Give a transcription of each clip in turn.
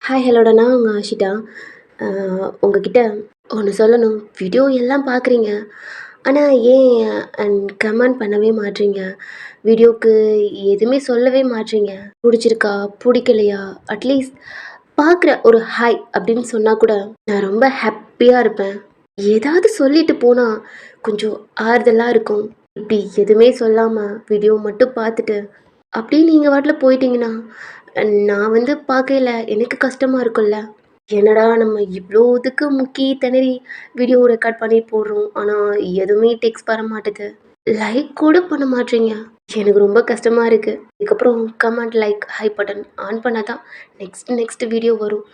Hi ஹலோடா நான் உங்கள் ஆஷிதா. உங்ககிட்ட ஒன்று சொல்லணும். வீடியோ எல்லாம் பார்க்குறீங்க, ஆனால் ஏன் கமெண்ட் பண்ணவே மாட்றீங்க? வீடியோக்கு எதுவுமே சொல்லவே மாட்றீங்க. பிடிச்சிருக்கா, பிடிக்கலையா, அட்லீஸ்ட் பார்க்குற ஒரு ஹாய் அப்படின்னு சொன்னால் கூட நான் ரொம்ப ஹாப்பியாக இருப்பேன். ஏதாவது சொல்லிட்டு போனால் கொஞ்சம் ஆறுதலாக இருக்கும். இப்படி எதுவுமே சொல்லாமல் வீடியோ மட்டும் பார்த்துட்டு அப்படியே நீங்கள் பாட்டில் போயிட்டீங்கன்னா நான் பார்க்கையில எனக்கு கஷ்டமாக இருக்கும்ல. என்னடா நம்ம இவ்வளோ இதுக்கு முக்கி திணறி வீடியோ ரெக்கார்ட் பண்ணி போடுறோம், ஆனால் எதுவுமே டெக்ஸ்ட் வர மாட்டுது, லைக் கூட பண்ண மாட்டீங்க. எனக்கு ரொம்ப கஷ்டமாக இருக்குது. இதுக்கப்புறம் comment, like, high button on பண்ணால் தான் நெக்ஸ்ட் வீடியோ வரும்.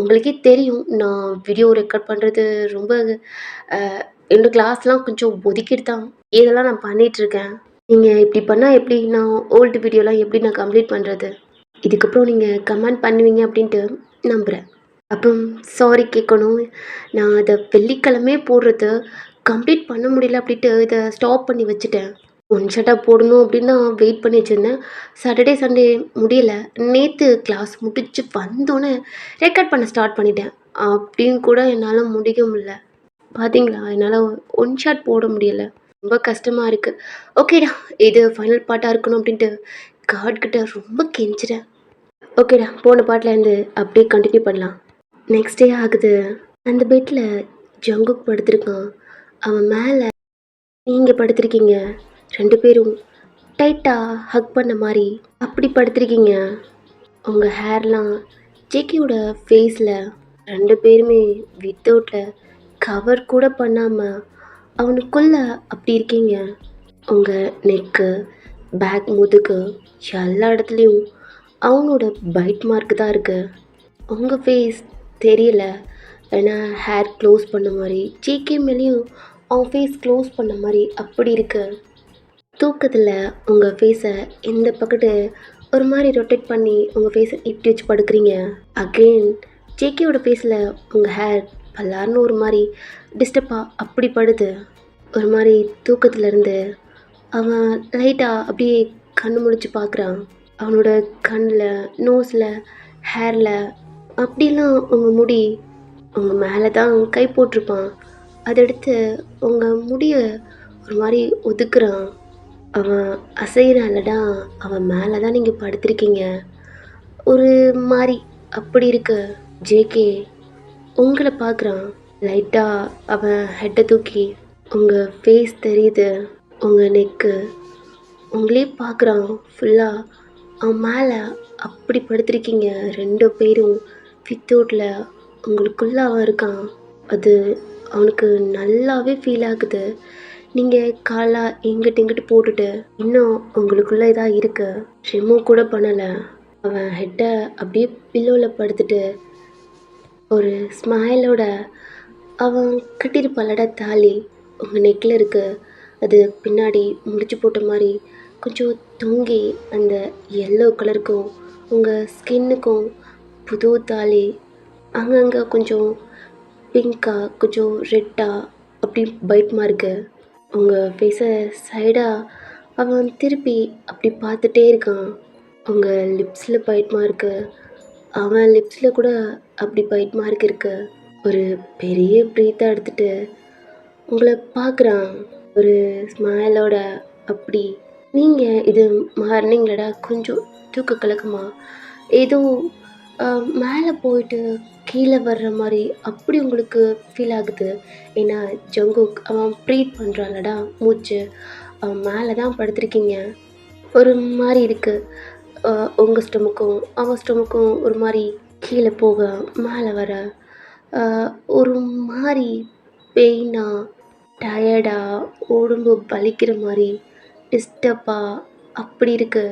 உங்களுக்கே தெரியும் நான் வீடியோ ரெக்கார்ட் பண்ணுறது ரொம்ப என்னோடய கிளாஸ்லாம் கொஞ்சம் ஒதுக்கிட்டு தான் இதெல்லாம் நான் பண்ணிகிட்ருக்கேன். நீங்கள் இப்படி பண்ணால் எப்படி நான் ஓல்டு வீடியோலாம் எப்படி நான் கம்ப்ளீட் பண்ணுறது? இதுக்கப்புறம் நீங்கள் கமெண்ட் பண்ணுவீங்க அப்படின்ட்டு நம்புகிறேன். அப்புறம் சாரி கேட்கணும். நான் அதை வெள்ளிக்கிழமே போடுறது கம்ப்ளீட் பண்ண முடியல அப்படின்ட்டு இதை ஸ்டாப் பண்ணி வச்சுட்டேன். ஒன் ஷாட்டாக போடணும் அப்படின்னு தான் வெயிட் பண்ணி வச்சுருந்தேன். சாட்டர்டே சண்டே முடியலை. நேற்று கிளாஸ் முடிச்சு வந்தோன்னே ரெக்கார்ட் பண்ண ஸ்டார்ட் பண்ணிட்டேன். அப்படின்னு கூட என்னால் முடிக்க முடியல. பார்த்தீங்களா, என்னால் ஒன் ஷாட் போட முடியலை. ரொம்ப கஷ்டமாக இருக்குது. ஓகேடா, இது ஃபைனல் பார்ட்டாக இருக்கணும் அப்படின்ட்டு காட்கிட்ட ரொம்ப கெஞ்சுறேன். ஓகேடா, போன பாட்டிலேருந்து அப்படியே கண்டினியூ பண்ணலாம். நெக்ஸ்ட் டே ஆகுது. அந்த பெட்டில் ஜங்குக் படுத்திருக்கான். அவன் மேலே நீங்கள் படுத்திருக்கீங்க. 2 பேரும் டைட்டாக ஹக் பண்ண மாதிரி அப்படி படுத்திருக்கீங்க. உங்கள் ஹேர்லாம் ஜேக்கியோட ஃபேஸில் 2 பேருமே வித்தவுட்டில் கவர் கூட பண்ணாமல் அவனுக்குள்ளே அப்படி இருக்கீங்க. உங்கள் நெக்கு, பேக், முதுகு எல்லா இடத்துலையும் அவனோட பைட் மார்க் தான் இருக்குது. உங்கள் ஃபேஸ் தெரியல, ஏன்னா ஹேர் க்ளோஸ் பண்ண மாதிரி, ஜேகே மேலேயும் அவன் ஃபேஸ் க்ளோஸ் பண்ண மாதிரி அப்படி இருக்கு. தூக்கத்தில் உங்கள் ஃபேஸை இந்த பக்கத்து ஒரு மாதிரி ரொட்டேட் பண்ணி உங்கள் ஃபேஸை இப்படி வச்சு படுக்கிறீங்க. அகெயின் ஜேகேயோட ஃபேஸில் உங்கள் ஹேர் பல்லார்னு ஒரு மாதிரி டிஸ்டர்பாக அப்படி படுது. ஒரு மாதிரி தூக்கத்துலேருந்து அவன் லைட்டாக அப்படியே கண்ணு முழிச்சு பார்க்குறான். அவனோட கண்ணில், நோஸில், ஹேரில் அப்படிலாம் உங்கள் முடி உங்கள் மேலே தான் கை போட்டிருப்பான். அதை எடுத்து உங்கள் முடியை ஒரு மாதிரி ஒதுக்குறான். அவன் அசைகிறான்லடா, அவன் மேலே தான் நீங்கள் படுத்திருக்கீங்க. ஒரு மாதிரி அப்படி இருக்கு. ஜேகே உங்களை பார்க்குறான். லைட்டாக அவன் ஹெட்டை தூக்கி உங்கள் ஃபேஸ் தெரியுது, உங்கள் நெக்கு உங்களே பார்க்குறான் ஃபுல்லாக. அவன் மேலே அப்படி படுத்திருக்கீங்க 2 பேரும் வித்தவுட்டில். உங்களுக்குள்ளே அவன் இருக்கான். அது அவனுக்கு நல்லாவே ஃபீல் ஆகுது. நீங்கள் காலாக இங்கிட்டு போட்டுட்டு இன்னும் உங்களுக்குள்ளே இதாக இருக்கு. ரிமூவ் கூட பண்ணலை. அவன் ஹெட்டை அப்படியே பில்லோவில் படுத்துட்டு ஒரு ஸ்மைலோட அவன் கட்டியிருப்பாளட தாலி உங்கள் நெக்கில் இருக்குது. அது பின்னாடி முடிச்சு போட்ட மாதிரி கொஞ்சம் தொங்கி அந்த எல்லோ கலருக்கும் உங்கள் ஸ்கின்னுக்கும் புது தாலி அங்கங்கே கொஞ்சம் பிங்காக கொஞ்சம் ரெட்டாக அப்படி பைட் மார்க்கு. உங்கள் ஃபேஸை சைடாக அவன் திருப்பி அப்படி பார்த்துட்டே இருக்கான். உங்கள் லிப்ஸில் பைட் மார்க்கு, அவன் லிப்ஸில் கூட அப்படி பைட் மார்க் இருக்கு. ஒரு பெரிய ப்ரீத்தாக எடுத்துகிட்டு உங்களை பார்க்குறான் ஒரு ஸ்மைலோட. அப்படி நீங்கள் இது மார்னிங்களடா கொஞ்சம் தூக்க கலக்கமா ஏதோ மேலே போயிட்டு கீழே வர்ற மாதிரி அப்படி உங்களுக்கு ஃபீல் ஆகுது. ஏன்னா ஜங்குக் அவன் ப்ரீத் பண்ணுறான்லடா, மூச்சு அவன் மேலே தான் படுத்திருக்கீங்க. ஒரு மாதிரி இருக்குது. உங்கள் ஸ்டொமக்கும் அவன் ஸ்டொமக்கும் ஒரு மாதிரி கீழே போக மேலே வர ஒரு மாதிரி பெயினாக, டயர்டாக, உடம்பு வலிக்கிற மாதிரி டிஸ்டர்பாக அப்படி இருக்கு.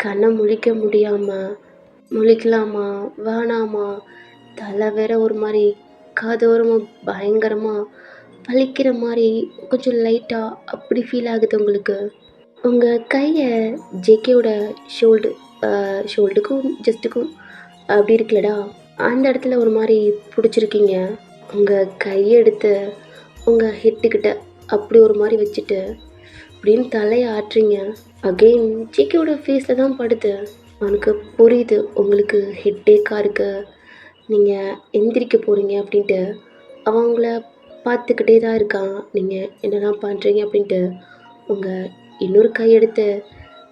கண்ணை முழிக்க முடியாமல் முழிக்கலாமா வேணாமா, தலை வேற ஒரு மாதிரி காதோரமாக பயங்கரமாக வலிக்கிற மாதிரி கொஞ்சம் லைட்டாக அப்படி ஃபீல் ஆகுது உங்களுக்கு. உங்கள் கையை ஜேகேயோட ஷோல்டுக்கும் ஜஸ்ட்டுக்கும் அப்படி இருக்குல்லடா, அந்த இடத்துல ஒரு மாதிரி பிடிச்சிருக்கீங்க. உங்கள் கையை எடுத்து உங்கள் ஹெட்டுக்கிட்ட அப்படி ஒரு மாதிரி வச்சுட்டு அப்படின்னு தலையை ஆட்டுறீங்க. அகெயின் ஜேகேயோட ஃபேஸில் தான் படுது. அவனுக்கு புரியுது உங்களுக்கு ஹெட்டேக்காக இருக்குது, நீங்கள் எந்திரிக்க போகிறீங்க அப்படின்ட்டு அவன் உங்கள பார்த்துக்கிட்டே தான் இருக்கான். நீங்கள் என்னலாம் பண்ணுறீங்க அப்படின்ட்டு. உங்கள் இன்னொரு கை எடுத்து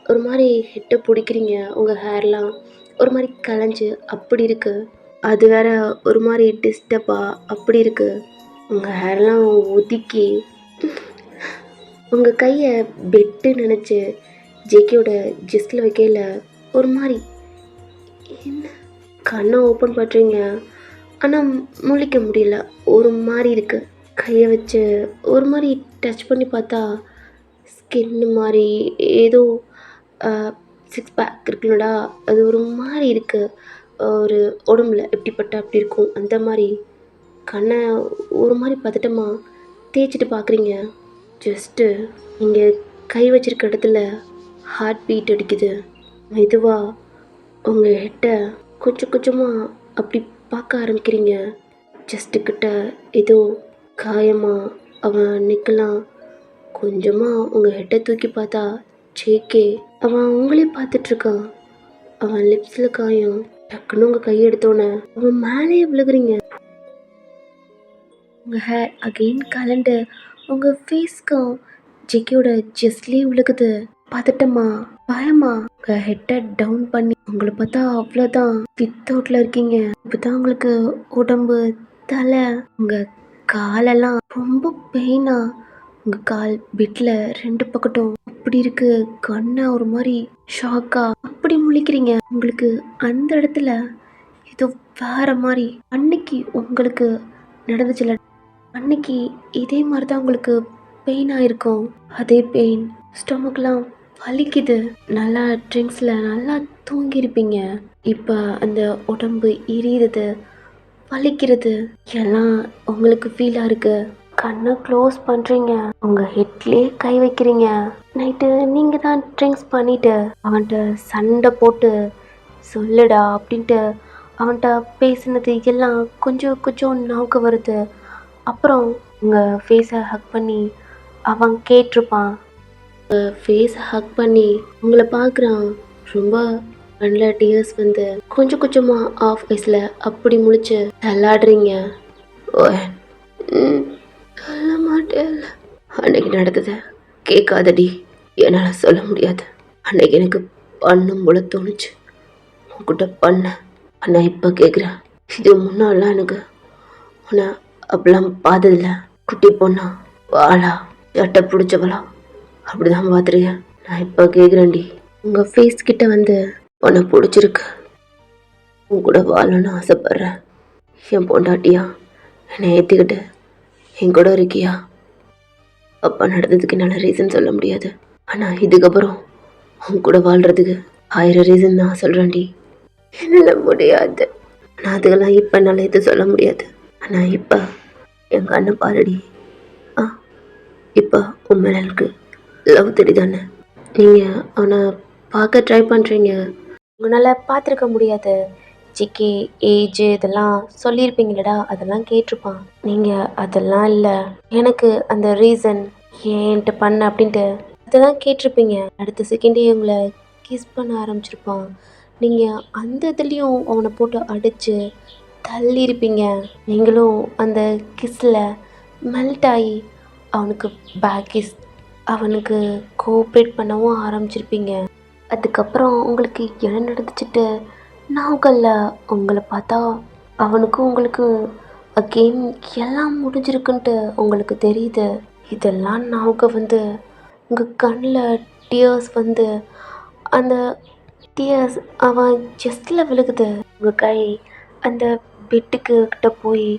ஒரு மாதிரி ஹெட்டை பிடிக்கிறீங்க. உங்கள் ஹேர்லாம் ஒரு மாதிரி கலைஞ்சு அப்படி இருக்குது. அது வேற ஒரு மாதிரி டிஸ்டர்பாக அப்படி இருக்குது. உங்கள் ஹேர்லாம் ஒதுக்கி உங்கள் கையை பெட்டு நினச்சி ஜேகேயோட ஜெஸ்டில் வைக்கையில் ஒரு மாதிரி என்ன கண்ணை ஓப்பன் பண்ணுறீங்க. ஆனால் முழிக்க முடியல. ஒரு மாதிரி இருக்குது. கையை வச்சு ஒரு மாதிரி டச் பண்ணி பார்த்தா ஸ்கின்னு மாதிரி ஏதோ சிக்ஸ் பேக் இருக்குல்லடா, அது ஒரு மாதிரி இருக்குது. ஒரு உடம்புல எப்படிப்பட்ட அப்படி இருக்கும் அந்த மாதிரி. கண்ணை ஒரு மாதிரி பதட்டமா தேய்ச்சிட்டு பார்க்குறீங்க. ஜஸ்ட்டு நீங்கள் கை வச்சிருக்க இடத்துல ஹார்ட் பீட் அடிக்குது. மெதுவாக உங்கள் ஹெட்டை கொஞ்சம் கொஞ்சமாக அப்படி பார்க்க ஆரம்பிக்கிறீங்க. ஜஸ்ட்டுக்கிட்ட ஏதோ காயமாக அவன் நிற்கலாம். கொஞ்சமாக உங்கள் ஹெட்டை தூக்கி பார்த்தா ஜேகே அவன் உங்களே பார்த்துட்ருக்கான். அவன் லிப்ஸில் காயம். டக்குன்னு உங்கள் கையை எடுத்தோன்னே அவன் மேலேயே விழுகுறீங்க. உங்கள் ஹேர் அகெயின் கலண்டு உங்கள் ஃபேஸ்க்கும் ஜேகேயோட ஜெஸ்ட்லேயே விழுகுது. பதட்டமா பயமா உங்கள் ஹெட்டை டவுன் பண்ணி உங்களை பார்த்தா அவ்வளோதான் வித் அவுட்டில் இருக்கீங்க. இப்போ தான் உங்களுக்கு உடம்பு தலை உங்கள் காலெல்லாம் ரொம்ப பெயினா. உங்கள் கால் பெட்டில் 2 பக்கட்டும் அப்படி இருக்கு. கண்ணை ஒரு மாதிரி ஷாக்கா அப்படி முழிக்கிறீங்க. உங்களுக்கு அந்த இடத்துல ஏதோ வேற மாதிரி அன்னைக்கு உங்களுக்கு நடந்துச்சுல, அன்னைக்கு இதே மாதிரி தான் உங்களுக்கு பெயின் ஆயிருக்கும். அதே பெயின் ஸ்டொமக்லாம் வலிக்குது. நல்லா ட்ரிங்க்ஸில் நல்லா தூங்கியிருப்பீங்க. இப்போ அந்த உடம்பு எரியுறது வலிக்கிறது எல்லாம் உங்களுக்கு ஃபீலாக இருக்கு. கண்ணை க்ளோஸ் பண்ணுறீங்க. உங்கள் ஹெட்லேயே கை வைக்கிறீங்க. நைட்டு நீங்கள் தான் ட்ரிங்க்ஸ் பண்ணிட்டு அவன்கிட்ட சண்டை போட்டு சொல்லுடா அப்படின்ட்டு அவன்கிட்ட பேசினது எல்லாம் கொஞ்சம் கொஞ்சம் ஞாபகம் வருது. அப்புறம் உங்கள் ஃபேஸை ஹக் பண்ணி அவன் கேட்டிருப்பான். உங்கள் ஃபேஸை ஹக் பண்ணி உங்களை பார்க்குறான். ரொம்ப கண்ணில் டியர்ஸ் வந்து கொஞ்சம் கொஞ்சமாக ஆஃப் ஐஸில் அப்படி முழிச்சு தள்ளாடுறீங்க. சொல்ல மாட்டேன். அன்னைக்கு நடந்ததை கேட்காதடி. என்னால் சொல்ல முடியாது. அன்னைக்கு எனக்கு பண்ணும் போல தோணுச்சு. உன்கிட்ட பண்ண. ஆனால் இப்போ கேட்குறேன். இது முன்னாலாம் எனக்கு உன்னை அப்பெல்லாம் பார்த்ததில்ல. குட்டி பொண்ணா வாளா சட்டை பிடிச்சவளா அப்படிதான் பார்த்துருங்க. நான் இப்போ கேட்குறேன்டி. உங்கள் ஃபேஸ் கிட்ட வந்து உன்னை பிடிச்சிருக்கு. உன் கூட வாழணும்னு ஆசைப்பட்றேன். என் பொண்டாட்டியா என்னை ஏற்றிக்கிட்டு என் கூட இருக்கியா? அப்பா நடந்ததுக்கு என்னால் ரீசன் சொல்ல முடியாது. ஆனால் இதுக்கப்புறம் உன் கூட வாழ்கிறதுக்கு 1000 ரீசன் நான் சொல்கிறேன்டி. என்னால் முடியாது. ஆனால் அதுக்கெல்லாம் இப்போ என்னால் எதுவும் சொல்ல முடியாது. ஆனால் இப்போ என் கண்ணை பாருடி. இப்போ உன் மேலே எனக்கு லவ் தெரியுதானே? நீங்கள் அவனை பார்க்க ட்ரை பண்ணுறீங்க. உங்களால் பார்த்துருக்க முடியாது. ஜிகே ஏஜ் இதெல்லாம் சொல்லியிருப்பீங்களடா, அதெல்லாம் கேட்டிருப்பான். நீங்கள் அதெல்லாம் இல்லை, எனக்கு அந்த ரீசன் ஏன்ட்டு பண்ண அப்படின்ட்டு அதெல்லாம் கேட்டிருப்பீங்க. அடுத்த செகண்டே உங்களை கிஸ் பண்ண ஆரம்பிச்சிருப்பான். நீங்கள் அந்த இதுலேயும் அவனை போட்டு அடித்து தள்ளியிருப்பீங்க. நீங்களும் அந்த கிஸ்ஸில் மெல்ட் ஆகி அவனுக்கு பேக் கிஸ் அவனுக்கு கோஆப்ரேட் பண்ணவும் ஆரம்பிச்சிருப்பீங்க. அதுக்கப்புறம் உங்களுக்கு என்ன நடந்துச்சுட்டு நாகல்ல உங்களை பார்த்தா அவனுக்கும் உங்களுக்கு அகெயின் எல்லாம் முடிஞ்சிருக்குன்ட்டு உங்களுக்கு தெரியுது. இதெல்லாம் நாக வந்து உங்கள் கண்ணில் டியர்ஸ் வந்து அந்த டியர்ஸ் அவன் ஜஸ்டில் விழுகுது. உங்கள் கை அந்த பெட்டுக்கு கிட்ட போய்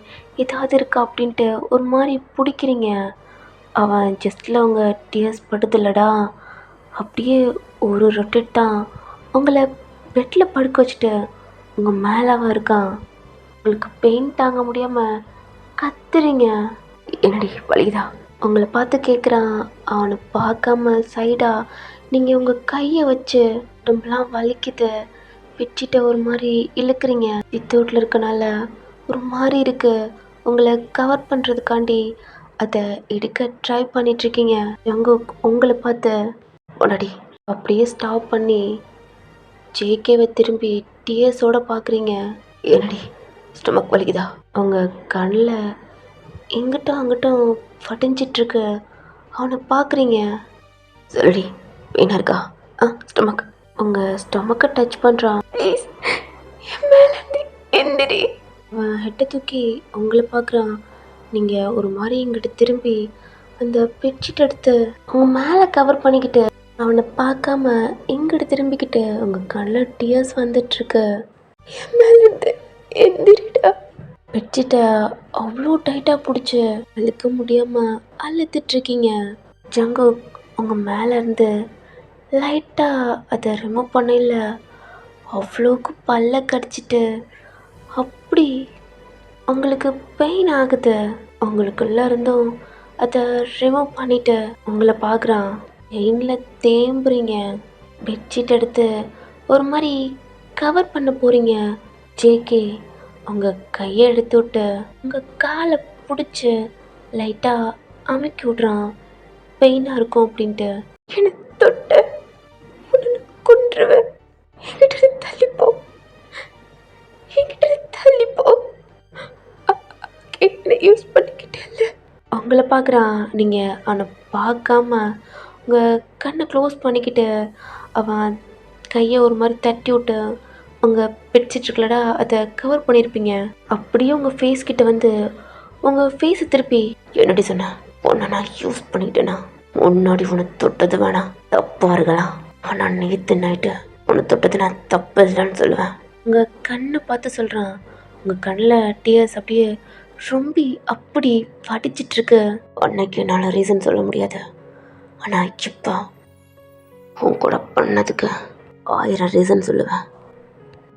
ஏதாவது இருக்கா அப்படின்ட்டு ஒரு மாதிரி பிடிக்கிறீங்க. அவன் ஜஸ்டில் அவங்க டியர்ஸ் படுதில்லடா, அப்படியே ஒரு ரொட்டேட் தான் உங்களை பெட்டில் படுக்க வச்சுட்டு உங்கள் மேலே அவன் இருக்கான். உங்களுக்கு பெயின் தாங்க முடியாமல் கத்துறீங்க. என்னடி வலிதா? உங்களை பார்த்து கேட்குறான். அவனை பார்க்காம சைடாக நீங்கள் உங்கள் கையை வச்சு உடம்புலாம் வலிக்குது. பெட்ஷீட்டை ஒரு மாதிரி இழுக்கிறீங்க. வித்தவுட்டில் இருக்கனால ஒரு மாதிரி இருக்குது. உங்களை கவர் பண்ணுறதுக்காண்டி அதை எடுக்க ட்ரை பண்ணிகிட்ருக்கீங்க. உங்களை பார்த்து உடனடி அப்படியே ஸ்டாப் பண்ணி ஜேகேவை திரும்பி டிஎஸோடு பார்க்குறீங்க. என்னடி ஸ்டொமக் வலிக்குதா? உங்கள் கண்ணில் இங்கிட்டும் அங்கிட்டும் ஃபடிஞ்சிட்ருக்கு. அவனை பார்க்குறீங்க. சொல்லுடி, பெயினாக இருக்கா? ஸ்டொமக். உங்கள் ஸ்டொமக்கை டச் பண்ணுறான். ப்ளீஸ் என் மேலேருந்து எந்திரி. அவன் ஹெட்டை தூக்கி உங்களை பார்க்குறான். நீங்கள் ஒரு மாதிரி இங்கிட்ட திரும்பி அந்த பெட்ஷீட் எடுத்து உங்கள் மேலே கவர் பண்ணிக்கிட்டு அவனை பார்க்காம இங்கிட்ட திரும்பிக்கிட்டு உங்கள் கண்ணில் டியர்ஸ் வந்துட்டுருக்கு. என் மேலேருந்து எந்திரிடா. பெட்ஷீட்டை அவ்வளோ டைட்டாக பிடிச்சி அழுக்க முடியாமல் அழுத்துட்ருக்கீங்க. ஜங்கு உங்கள் மேலேருந்து லைட்டாக அதை ரிமூவ் பண்ணல, அவ்வளோக்கு பல்ல கடிச்சிட்டு அப்படி உங்களுக்கு பெயின் ஆகுது. உங்களுக்குள்ளே இருந்தும் அதை ரிமூவ் பண்ணிவிட்டு உங்களை பார்க்குறான். பெயினில் தேம்புறீங்க. பெட்ஷீட் எடுத்து ஒரு மாதிரி கவர் பண்ண போகிறீங்க. ஜேகே உங்கள் கையை எடுத்து விட்டு உங்கள் காலை பிடிச்சி லைட்டாக அமுக்கி விட்றான். பெயினாக இருக்கும் அப்படின்ட்டு. எனக்கு தொட்ட உடனே கொன்றுவேன். என்கிட்ட தள்ளிப்போ, என்கிட்ட தள்ளிப்போ. என்னை யூஸ் பண்ணிக்கிட்டே உங்களை பார்க்குறான். நீங்கள் அவனை பார்க்காம உங்கள் கண்ணை க்ளோஸ் பண்ணிக்கிட்டு அவன் கையை ஒரு மாதிரி தட்டி விட்டு உங்கள் பெட்ஷீட் இருக்குல்லடா அதை கவர் பண்ணியிருப்பீங்க. அப்படியே உங்கள் ஃபேஸ் கிட்ட வந்து உங்கள் ஃபேஸை திருப்பி என்னடி சொன்ன? உன்னை நான் யூஸ் பண்ணிக்கிட்டேனா? முன்னாடி உன்னை தொட்டது வேணாம், தப்பாக இருக்கலாம். ஆனால் நேற்று நைட்டு உன்னை தொட்டது நான் தப்பு இல்லைன்னு சொல்லுவேன். உங்கள் கண்ணை பார்த்து சொல்கிறான். உங்கள் கண்ணில் டியர்ஸ் அப்படியே ரொம்ப அப்படி வடிச்சிட்ருக்கு. அன்னைக்கு என்னால் ரீசன் சொல்ல முடியாது. ஆனால் இப்போ உன் கூட பண்ணதுக்கு 1000 ரீசன் சொல்லுவேன்.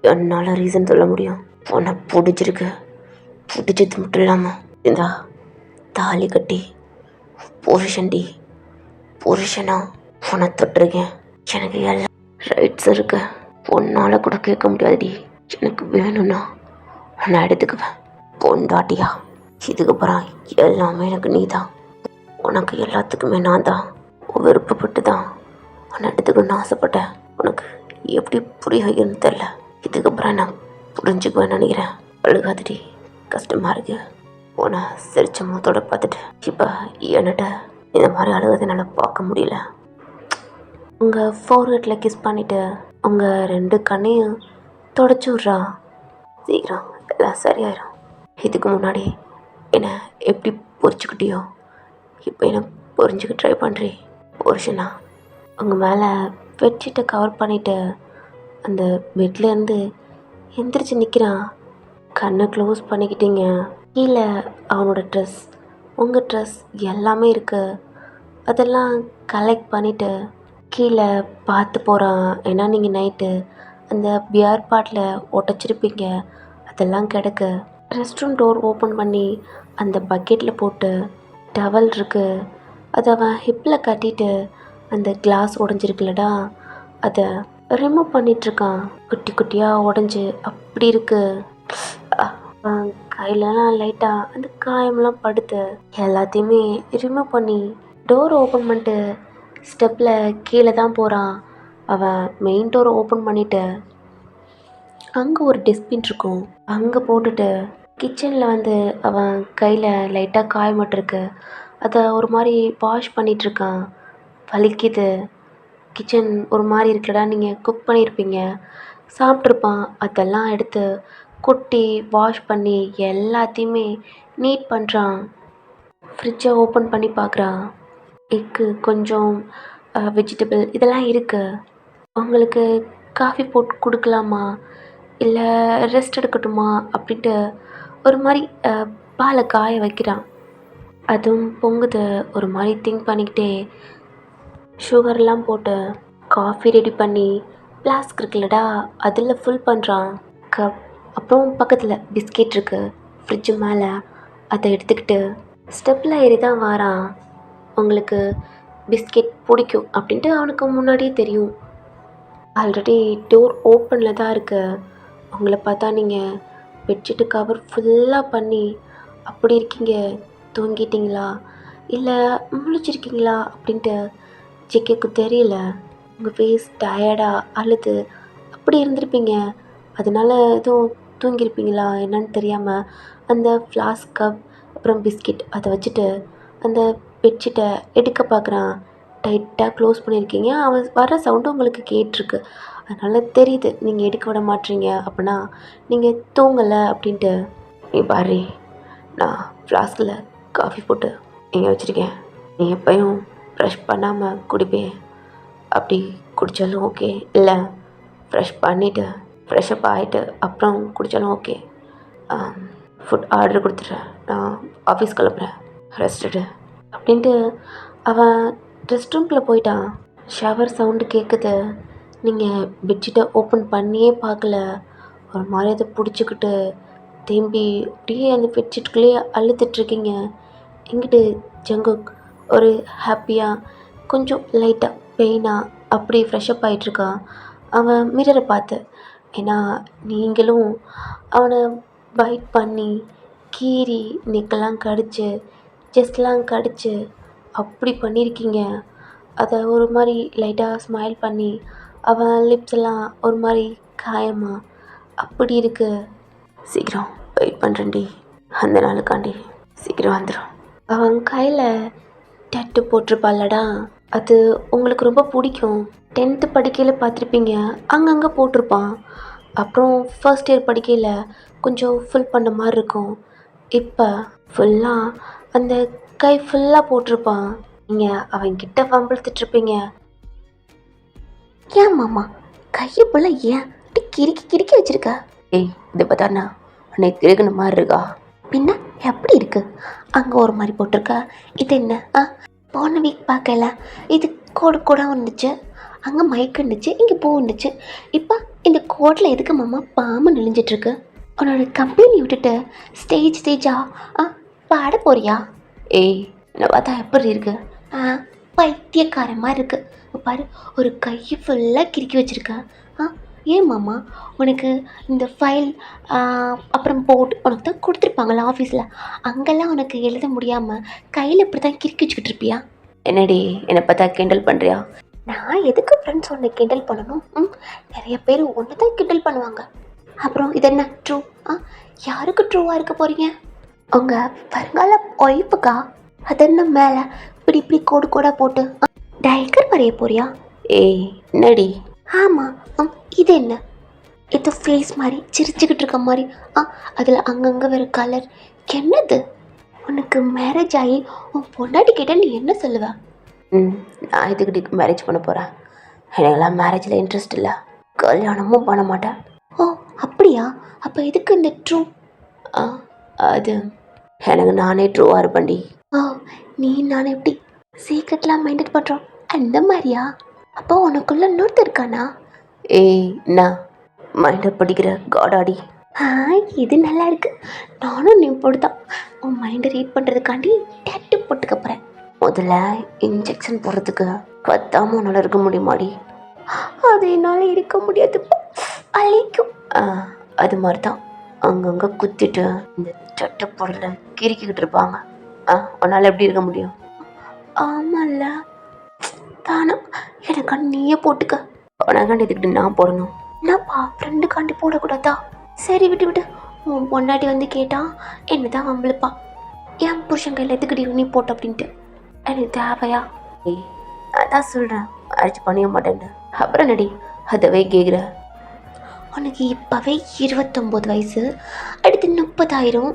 என்னால் ரீசன் சொல்ல முடியும். உன்னை பிடிச்சிருக்கு. பிடிச்சது மட்டும் இல்லாமல் இந்த தாலி கட்டி புருஷன்டி, புருஷனா உன்னை தொட்டிருக்கேன். எனக்கு எல்லாம் ரைட்ஸ் இருக்கு. உன்னால் கூட கேட்க முடியாதுடி. எனக்கு வேணும்னா நான் எடுத்துக்குவேன். பொண்டாட்டியா இதுக்கப்புறம் எல்லாமே எனக்கு நீ தான். உனக்கு எல்லாத்துக்குமே நான் தான். விருப்பப்பட்டு தான் உன்னை எடுத்துக்கணும்னு ஆசைப்பட்டேன். உனக்கு எப்படி புரிய வைக்கணும்னு தெரில. இதுக்கப்புறம் நான் புரிஞ்சுக்குவேன்னு நினைக்கிறேன். அழுகாதடி, கஷ்டமாக இருக்கு. உன்னை சிரிச்ச முகத்தோட பார்த்துட்டு இப்போ என்கிட்ட இந்த மாதிரி அழுகதை பார்க்க முடியல. உங்கள் ஃபோர்ஹெட்டில் கிஸ் பண்ணிவிட்டு உங்கள் 2 கண்ணையும் தொடச்சி விட்றா. சீக்கிரம் எல்லாம் சரியாயிடும். இதுக்கு முன்னாடி என்னை எப்படி புரிஞ்சுக்கிட்டியோ இப்போ என்னை புரிஞ்சுக்க ட்ரை பண்ணுறி. புருஷனா உங்கள் மேலே பெட்ஷீட்டை கவர் பண்ணிவிட்டு அந்த பெட்லேருந்து எந்திரிச்சு நிற்கிறான். கண்ணை க்ளோஸ் பண்ணிக்கிட்டீங்க. கீழே அவனோட ட்ரெஸ், உங்கள் ட்ரெஸ் எல்லாமே இருக்குது. அதெல்லாம் கலெக்ட் பண்ணிவிட்டு கீழே பார்த்து போகிறான். ஏன்னா நீங்கள் நைட்டு அந்த பியர் பாட்டில் உடச்சிருப்பீங்க, அதெல்லாம் கிடக்கு. ரெஸ்ட் ரூம் டோர் ஓப்பன் பண்ணி அந்த பக்கெட்டில் போட்டு டவல் இருக்குது, அதை அவன் ஹிப்பில் கட்டிட்டு அந்த கிளாஸ் உடஞ்சிருக்குல்லடா அதை ரிமூவ் பண்ணிகிட்ருக்கான். குட்டி குட்டியாக உடஞ்சி அப்படி இருக்குது. கையிலலாம் லைட்டாக அந்த காயமெல்லாம் படுத்து எல்லாத்தையுமே ரிமூவ் பண்ணி டோர் ஓப்பன் பண்ணிட்டு ஸ்டெப்பில் கீழே தான் போகிறான். அவன் மெயின் டோரை ஓப்பன் பண்ணிவிட்டு அங்கே ஒரு டஸ்ட்பின் இருக்கும், அங்கே போட்டுட்டு கிச்சனில் வந்து அவன் கையில் லைட்டாக காயமட்டிருக்கு, அதை ஒரு மாதிரி வாஷ் பண்ணிகிட்ருக்கான். வலிக்குது. கிச்சன் ஒரு மாதிரி இருக்குடா, நீங்கள் குக் பண்ணியிருப்பீங்க, சாப்பிட்ருப்பான். அதெல்லாம் எடுத்து கொட்டி வாஷ் பண்ணி எல்லாத்தையுமே நீட் பண்ணுறான். ஃப்ரிட்ஜை ஓப்பன் பண்ணி பார்க்குறான். எக்கு, கொஞ்சம் வெஜிடபிள் இதெல்லாம் இருக்குது. உங்களுக்கு காஃபி போட்டு கொடுக்கலாமா இல்லை ரெஸ்ட் எடுக்கட்டுமா அப்படின்ட்டு ஒரு மாதிரி பாலை காய வைக்கிறான். அதுவும் பொங்குது. ஒரு மாதிரி திங்க் பண்ணிக்கிட்டே சுகர்லாம் போட்டு காஃபி ரெடி பண்ணி ஃப்ளாஸ்க் இருக்குல்லடா அதில் ஃபுல் பண்ணுறான். கப், அப்புறம் பக்கத்தில் பிஸ்கெட் இருக்குது ஃப்ரிட்ஜு மேலே, அதை எடுத்துக்கிட்டு ஸ்டெப்பில் ஏறி தான் வாரான். உங்களுக்கு பிஸ்கெட் பிடிக்கும் அப்படின்ட்டு அவனுக்கு முன்னாடியே தெரியும். ஆல்ரெடி டோர் ஓப்பனில் தான் இருக்குது. உங்களை பார்த்தா நீங்கள் பெட்ஷீட்டு கவர் ஃபுல்லாக பண்ணி அப்படி இருக்கீங்க, தூங்கிட்டீங்களா இல்லை முழிச்சிருக்கீங்களா அப்படின்ட்டு ஜிக்கேக்கு தெரியல. உங்கள் ஃபேஸ் டயர்டாக அழுது அப்படி இருந்திருப்பீங்க. அதனால எதுவும் தூங்கியிருப்பீங்களா என்னன்னு தெரியாமல் அந்த ஃப்ளாஸ்க் கப் அப்புறம் பிஸ்கெட் அதை வச்சுட்டு அந்த பெட்ஷீட்டை எடுக்க பார்க்குறான். டைட்டாக க்ளோஸ் பண்ணியிருக்கீங்க. அவன் வர சவுண்டு உங்களுக்கு கேட்டிருக்கு. அதனால் தெரியுது நீங்கள் எடுக்க விட மாட்டீங்க. அப்படின்னா நீங்கள் தூங்கலை அப்படின்ட்டு. நீ பாரு, நான் ஃப்ளாஸ்கில் காஃபி போட்டு இங்கே வச்சுருக்கேன். நீ எப்பயும் ப்ரஷ் பண்ணாமல் குடிப்பேன். அப்படி குடித்தாலும் ஓகே, இல்லை ஃப்ரெஷ் பண்ணிவிட்டு ஃப்ரெஷ்அப் ஆகிட்டு அப்புறம் குடித்தாலும் ஓகே. ஃபுட் ஆர்டர் கொடுத்துட்றேன், நான் ஆஃபீஸ் கிளம்புறேன், ரெஸ்ட் எடு அப்படின்ட்டு அவன் ரெஸ்ட் ரூம்குள்ளே போயிட்டான். ஷவர் சவுண்டு கேட்குது. நீங்கள் பெட்ஷீட்டை ஓப்பன் பண்ணியே பார்க்கல. ஒரு மாதிரி அதை பிடிச்சிக்கிட்டு திரும்பி அப்படியே அந்த பெட்ஷீட்டுக்குள்ளேயே அழுத்துட்ருக்கீங்க. எங்கிட்டு ஜங்குக் ஒரு ஹாப்பியாக கொஞ்சம் லைட்டாக பெயினாக அப்படி ஃப்ரெஷ்அப் ஆகிட்ருக்கான் அவன் மிரரை பார்த்து. ஏன்னா நீங்களும் அவனை பைட் பண்ணி கீறி நெக்கெல்லாம் கடிச்சு செஸ்ட்லாம் கடிச்சு அப்படி பண்ணியிருக்கீங்க. அதை ஒரு மாதிரி லைட்டாக ஸ்மைல் பண்ணி அவன் லிப்ஸ் எல்லாம் ஒரு மாதிரி காயமா அப்படி இருக்கு. சீக்கிரம் வெயிட் பண்ணுறேன்டி, அந்த நாளுக்காண்டி சீக்கிரம் வந்துடும். அவன் கையில் டட்டு போட்டிருப்பாளடா, அது உங்களுக்கு ரொம்ப பிடிக்கும். 10th படிக்கையில் பார்த்துருப்பீங்க, அங்கங்கே போட்டிருப்பான். அப்புறம் ஃபர்ஸ்ட் இயர் படிக்கையில் கொஞ்சம் ஃபில் பண்ண மாதிரி இருக்கும். இப்போ ஃபுல்லாக அந்த கை ஃபுல்லாக போட்டிருப்பான். நீங்கள் அவன்கிட்ட வம்பிழுத்துட்ருப்பீங்க. ஏன் மாமா கையை ஃபுல்லாக ஏன் அப்படி கிறுக்கி கிறுக்கி வச்சிருக்க? ஏய், இது பார்த்தாண்ணா உன்னை திருகுன மாதிரி இருக்கா? பின்ன எப்படி இருக்கு? அங்கே ஒரு மாதிரி போட்டிருக்க, இது என்ன? போன வீக் பார்க்கல, இது கோடு கூட வந்துச்சு, அங்கே மயக்கம் இருந்துச்சு, இங்கே பூ இருந்துச்சு. இப்போ இந்த கோட்டில் எதுக்கு மாமா பாம்பு நெளிஞ்சிட்ருக்கு? உன்னோட கம்பெனி விட்டுட்டு ஸ்டேஜா பாட போறியா? ஏய், என்னை பார்த்தா எப்படி இருக்கு? பைத்தியக்கார மாதிரி இருக்கு. பாரு, ஒரு கையை ஃபுல்லாக கிறுக்கி வச்சிருக்க. ஏன் மாமா உனக்கு இந்த ஃபைல் அப்புறம் போர்டு உனக்கு தான் கொடுத்துருப்பாங்களா ஆஃபீஸில், அங்கெல்லாம் உனக்கு எழுத முடியாமல் கையில் இப்படி தான் கிறுக்கி வச்சுக்கிட்டு இருப்பியா? என்னடி என்னை பார்த்தா கிண்டல் பண்ணுறியா? நான் எதுக்கு ஃப்ரெண்ட்ஸ் ஒன்று கிண்டல் பண்ணணும்? நிறைய பேர் ஒன்று தான் கிண்டல் பண்ணுவாங்க. அப்புறம் இது என்ன ட்ரூ? யாருக்கு ட்ரூவாக இருக்க போகிறீங்க? உங்கள் வருங்கால ஒய்ஃபுக்கா? அது என்ன மேலே இப்படி இப்படி கோடு கோடாக போட்டு டைகர் வரைய போறியா? ஏய் என்னடி? ஆமாம், இது என்ன? இது ஃபேஸ் மாதிரி சிரிச்சுக்கிட்டு இருக்க மாதிரி. அதில் அங்கங்கே வேறு கலர். என்னது? உனக்கு மேரேஜ் ஆகி உன் பொண்டாட்டி கிட்ட நீ என்ன சொல்லுவ? நான் இதுக்கிட்ட மேரேஜ் பண்ண போகிறேன். எனக்கெல்லாம் மேரேஜில் இன்ட்ரெஸ்ட் இல்லை, கல்யாணமும் பண்ண மாட்டேன். ஓ அப்படியா? அப்போ எதுக்கு இந்த ட்ரூ? அது எனக்கு நானே ட்ரூவாக இருப்பேன்டி. நீ நானே எப்படி சீக்கிரட்லாம் மைண்டட் பண்ணுறோம் அந்த மாதிரியா? அப்போ உனக்குள்ள இன்னொருத்தர் இருக்கானா? ஏய், நான் மைண்டட் படிக்கிற காடாடி. இது நல்லா இருக்கு. நானும் நீ போடுதான் உன் மைண்டை ரீட் பண்ணுறதுக்காண்டி டேட்டு போட்டுக்க போகிறேன். முதல்ல இன்ஜெக்ஷன் போடுறதுக்கு கத்தாமல் உன்னால் இருக்க முடியுமாடி? அது என்னால் இருக்க முடியாதுப்பா, அழைக்கும். அது மாதிரி தான் அங்கங்கே குத்திட்டு இந்த சட்டை பொருளை கிறுக்கிக்கிட்டு இருப்பாங்க. உன்னால் எப்படி இருக்க முடியும்? ஆமாம்ல, தானா எனக்காண்டி நீயே போட்டுக்க. உனக்காண்டி இதுக்கிட்ட நான் போடணும்? என்னப்பா ஃப்ரெண்டுக்காண்டி போடக்கூடாதா? சரி விட்டு விட்டு. உன் பொண்டாட்டி வந்து கேட்டான் என்ன தான் வம்பளுப்பா, என் புருஷன் கையில் எதுக்கடி நீ போட்ட அப்படின்ட்டு. எனக்கு தேவையா? ஏய், நான் தான் சொல்கிறேன் மேரேஜ் பண்ணிக்க மாட்டேன்ட்டு. அப்புறம் நடி அதவே கேட்குற? உனக்கு இப்போவே 29 வயசு, அடுத்து 30,000.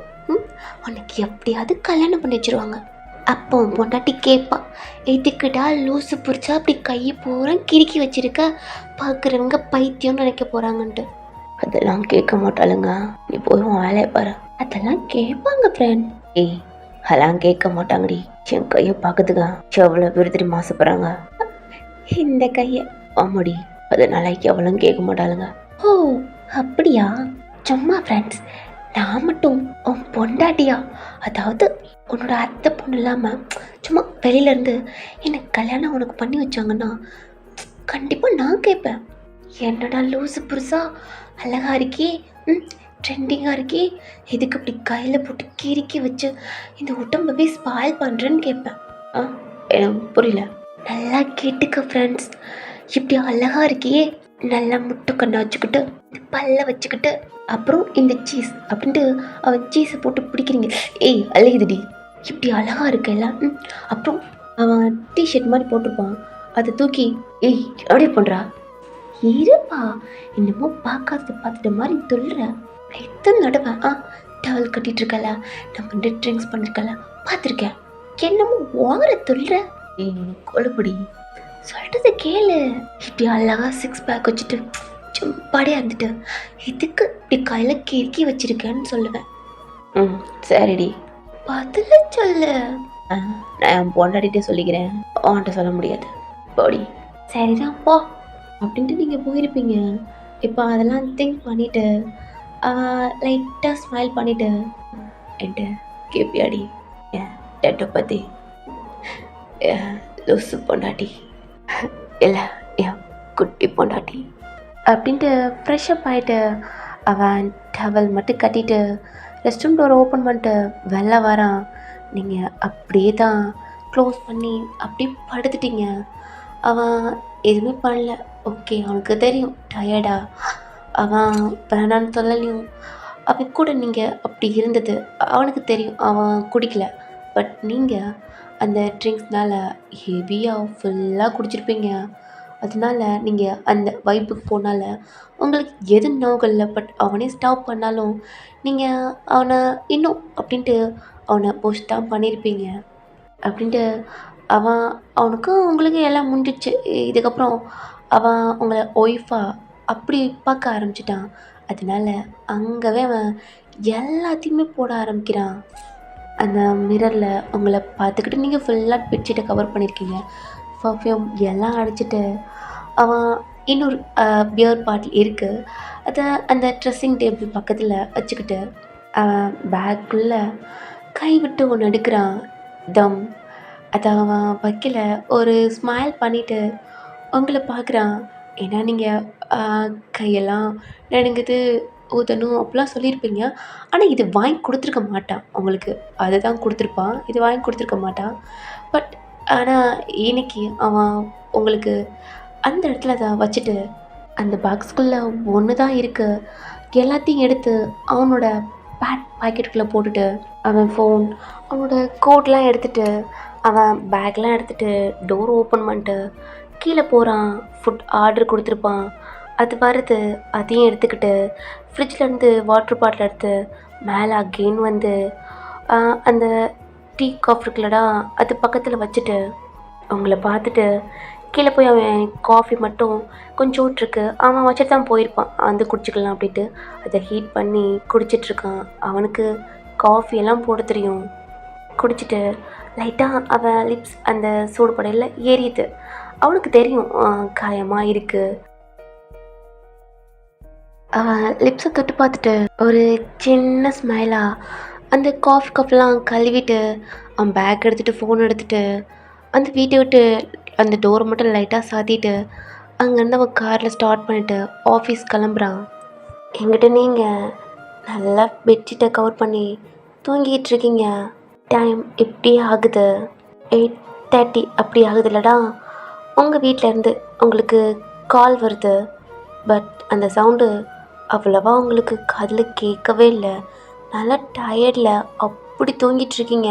உனக்கு எப்படியாவது கல்யாணம் பண்ணி வச்சுருவாங்க. அப்போ பொண்டாட்டி கேட்பா, எதுக்குடா லூசு பிடிச்சா அப்படி கையை பூரா கிறுக்கி வச்சிருக்க, பார்க்குறவங்க பைத்தியம்னு நினைக்க போகிறாங்கன்ட்டு. அதெல்லாம் கேட்க மாட்டாளுங்க, நீ போய் உன் வேலையை பாரு. அதெல்லாம் கேட்பாங்க ஃப்ரெண்ட். ஏய், அதெல்லாம் கேட்க மாட்டாங்கடி. என் கையை பார்க்கறதுக்கா எவ்வளோ பேர் தெரியுமா ஆசைப்படுறாங்க? இந்த கையை ஆமாடி, அதனால எவ்வளோ கேட்க மாட்டாளுங்க. ஓ அப்படியா? சும்மா ஃப்ரெண்ட்ஸ், நான் மட்டும் உன் பொண்டாட்டியா, அதாவது உன்னோட அத்தை பொண்ணு இல்லாமல் சும்மா வெளியிலேருந்து எனக்கு கல்யாணம் உனக்கு பண்ணி வச்சாங்கன்னா கண்டிப்பாக நான் கேட்பேன், என்னடா லூசு புதுசா அழகா இருக்கே, ட்ரெண்டிங்காக இருக்கே, எதுக்கு இப்படி கையில் போட்டு கிறுக்கி வச்சு இந்த உடம்பவே ஸ்பாயில் பண்ணுறேன்னு கேட்பேன். எனக்கு புரியல. நல்லா கேட்டுக்க ஃப்ரெண்ட்ஸ், இப்படி அழகா இருக்கியே, நல்லா முட்டை கண்ணை வச்சுக்கிட்டு பல்ல வச்சுக்கிட்டு அப்புறம் இந்த சீஸ் அப்படின்ட்டு அவன் சீஸை போட்டு பிடிக்கிறீங்க. ஏய் அழகுதுடி, இப்படி அழகா இருக்கல. அப்புறம் அவன் டிஷர்ட் மாதிரி போட்டிருப்பான், அதை தூக்கி ஏய் அப்படியே பண்ணுறா. இருப்பா, என்னமோ பார்த்துட்ட மாதிரி சொல்கிற. எத்தனை தடவை டவல் கட்டிட்டு இருக்கல, நம்ம ட்ரிங்க்ஸ் பண்ணிருக்கல பார்த்துருக்கேன். என்னமோ ஓவர சொல்கிற. கொழுப்படி சொல்கிறத கேளு. இப்படி அழகா 6 பேக் வச்சுட்டு சும்பாடியாக இருந்துட்டு இதுக்கு இப்படி கையில் கிறுக்கி வச்சிருக்கேன்னு சொல்லுவேன். சரிடி பதில சொல்லு. நான் என் பொண்டாடிட்டே சொல்லிக்கிறேன், அவன்கிட்ட சொல்ல முடியாது போடி. சரிதான் போ அப்படின்ட்டு நீங்கள் போயிருப்பீங்க. இப்போ அதெல்லாம் திங்க் பண்ணிவிட்டு லைட்டாக ஸ்மைல் பண்ணிவிட்டு என்கிட்ட கேப்பியாடி என் டேட்டை பற்றி. லூசு பொண்டாட்டி இல்லை, என் குட்டி பொண்டாட்டி அப்படின்ட்டு ஃப்ரெஷ்அப் ஆகிட்டு அவன் டவல் மட்டும் கட்டிட்டு ரெஸ்ட் ரூம் டோர் ஓப்பன் பண்ணிட்டு வெளில வரான். நீங்கள் அப்படியே தான் க்ளோஸ் பண்ணி அப்படியே படுத்துட்டீங்க. அவன் எதுவுமே பண்ணல. ஓகே, அவனுக்கு தெரியும் டயர்டா. அவன் வேணான்னு சொல்லலையும். அவன் கூட நீங்கள் அப்படி இருந்தது அவனுக்கு தெரியும். அவன் குடிக்கல, பட் நீங்கள் அந்த ட்ரிங்க்ஸ்னால் ஹெவியாக ஃபுல்லாக குடிச்சிருப்பீங்க. அதனால நீங்கள் அந்த வைப்புக்கு போனால உங்களுக்கு எது நோகல்ல. பட் அவனே ஸ்டாப் பண்ணாலும் நீங்கள் அவனை இன்னும் அப்படின்ட்டு அவனை புஷ் தான் பண்ணியிருப்பீங்க. அப்படின்ட்டு அவனுக்கு உங்களுக்கு எல்லாம் முடிஞ்சிச்சு. இதுக்கப்புறம் அவன் உங்களை ஒய்ஃபாக அப்படி பார்க்க ஆரம்பிச்சிட்டான். அதனால அங்கவே அவன் எல்லாத்தையுமே போட ஆரம்பிக்கிறான். அந்த மிரரில் உங்களை பார்த்துக்கிட்டு நீங்கள் ஃபுல்லாக பெட்ஷீட்டை கவர் பண்ணியிருக்கீங்க, பர்ஃப்யூம் எல்லாம் அடிச்சுட்டு. அவன் இன்னொரு பியர் பாட்டில் இருக்குது, அதை அந்த ட்ரெஸ்ஸிங் டேபிள் பக்கத்தில் வச்சுக்கிட்டு அவன் பேக்குள்ளே கை விட்டு ஒன்று எடுக்கிறான். தம் அதை அவன் வைக்கல. ஒரு ஸ்மைல் பண்ணிவிட்டு உங்களை பார்க்குறான். ஏன்னா நீங்கள் கையெல்லாம் நடுங்குது, ஊற்றணும் அப்படிலாம் சொல்லியிருப்பீங்க. ஆனால் இது வாங்கி கொடுத்துருக்க மாட்டான் உங்களுக்கு, அதை தான் கொடுத்துருப்பான். இது வாங்கி கொடுத்துருக்க மாட்டான். பட் ஆனால் இன்னைக்கு அவன் உங்களுக்கு அந்த இடத்துல அதை வச்சுட்டு அந்த பாக்ஸ்குள்ளே ஒன்று தான் இருக்குது. எல்லாத்தையும் எடுத்து அவனோட பாக்கெட்டுக்குள்ளே போட்டுட்டு அவன் ஃபோன், அவனோட கோட்லாம் எடுத்துகிட்டு அவன் பேக்லாம் எடுத்துகிட்டு டோர் ஓப்பன் பண்ணிட்டு கீழே போகிறான். ஃபுட் ஆர்டர் கொடுத்துருப்பான், அது வருது, அதையும் எடுத்துக்கிட்டு ஃப்ரிட்ஜ்லேருந்து வாட்ரு பாட்டில் எடுத்து மேலே அகெயின் வந்து அந்த டீ காஃபி இருக்குல்லடா அது பக்கத்தில் வச்சுட்டு அவங்கள பார்த்துட்டு கீழே போய் அவன் காஃபி மட்டும் கொஞ்சோட்ருக்கு அவன் வச்சுட்டு தான் போயிருப்பான், வந்து குடிச்சிக்கலாம் அப்படின்ட்டு அதை ஹீட் பண்ணி குடிச்சிட்ருக்கான். அவனுக்கு காஃபி எல்லாம் போட தெரியும். குடிச்சிட்டு லைட்டாக அவன் லிப்ஸ் அந்த சூடு படையில் ஏறியுது. அவனுக்கு தெரியும் காயமாக இருக்குது. அவன் லிப்ஸை தொட்டு பார்த்துட்டு ஒரு சின்ன ஸ்மைலாக அந்த காஃபி கப்லாம் கழுவிட்டு அவன் பேக் எடுத்துகிட்டு ஃபோன் எடுத்துகிட்டு அந்த வீட்டை விட்டு அந்த டோரை மட்டும் லைட்டாக சாத்திட்டு அங்கேருந்து அவன் காரில் ஸ்டார்ட் பண்ணிவிட்டு ஆஃபீஸ் கிளம்புறான். எங்கிட்ட நீங்கள் நல்லா பெட்ஷீட்டை கவர் பண்ணி தூங்கிட்டு இருக்கீங்க. டைம் இப்படி ஆகுது, 8:30 அப்படி ஆகுது இல்லடா. உங்கள் வீட்டிலேருந்து உங்களுக்கு கால் வருது. பட் அந்த சவுண்டு அவ்வளவா உங்களுக்கு காதில் கேட்கவே இல்லை. நல்லா டயர்டில் அப்படி தூங்கிட்டுருக்கீங்க.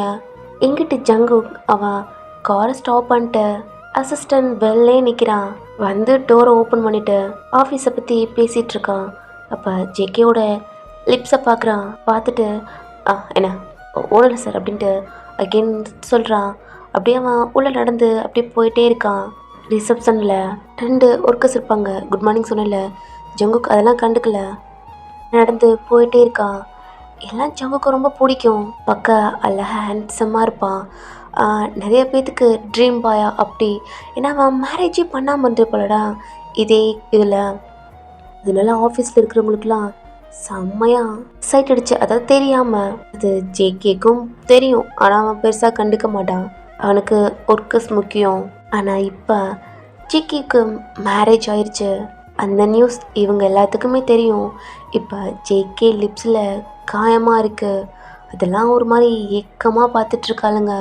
எங்கிட்ட ஜங்கு அவன் காரை ஸ்டாப் பண்ணிட்டு அசிஸ்டன்ட் வெளிலே நிற்கிறான். வந்து டோரை ஓப்பன் பண்ணிவிட்டு ஆஃபீஸை பற்றி பேசிகிட்ருக்கான். அப்போ ஜேகேவோட லிப்ஸை பார்க்குறான். பார்த்துட்டு என்ன ஓடலை சார் அப்படின்ட்டு அகெயின் சொல்கிறான். அப்படியே அவன் உள்ளே நடந்து அப்படியே போயிட்டே இருக்கான். ரிசப்ஷனில் 2 ஒர்க்கர்ஸ் இருப்பாங்க. குட் மார்னிங் சொன்னல, ஜங்குக்கு அதெல்லாம் கண்டுக்கல, நடந்து போயிட்டே இருக்கான். எல்லாம் ஜங்குக்கு ரொம்ப பிடிக்கும். பக்கா அழகா ஹேண்ட்ஸமாக இருப்பான். நிறைய பேர்த்துக்கு ட்ரீம் பாயா அப்படி. ஏன்னா அவன் மேரேஜே பண்ணாமல் இருந்திருப்பாளடா இதே இதில். இதனால ஆஃபீஸில் இருக்கிறவங்களுக்குலாம் செம்மையாக சைட் அடிச்சு, அதாவது தெரியாமல். அது ஜேகேக்கும் தெரியும், ஆனால் அவன் பெருசாக கண்டுக்க மாட்டான். அவனுக்கு ஒர்க்கர்ஸ் முக்கியம். ஆனால் இப்போ ஜேகேக்கு மேரேஜ் ஆயிடுச்சு. அந்த நியூஸ் இவங்க எல்லாத்துக்குமே தெரியும். இப்போ ஜேகே லிப்ஸில் காயமாக இருக்குது. அதெல்லாம் ஒரு மாதிரி ஏக்கமாக பார்த்துட்ருக்காளுங்க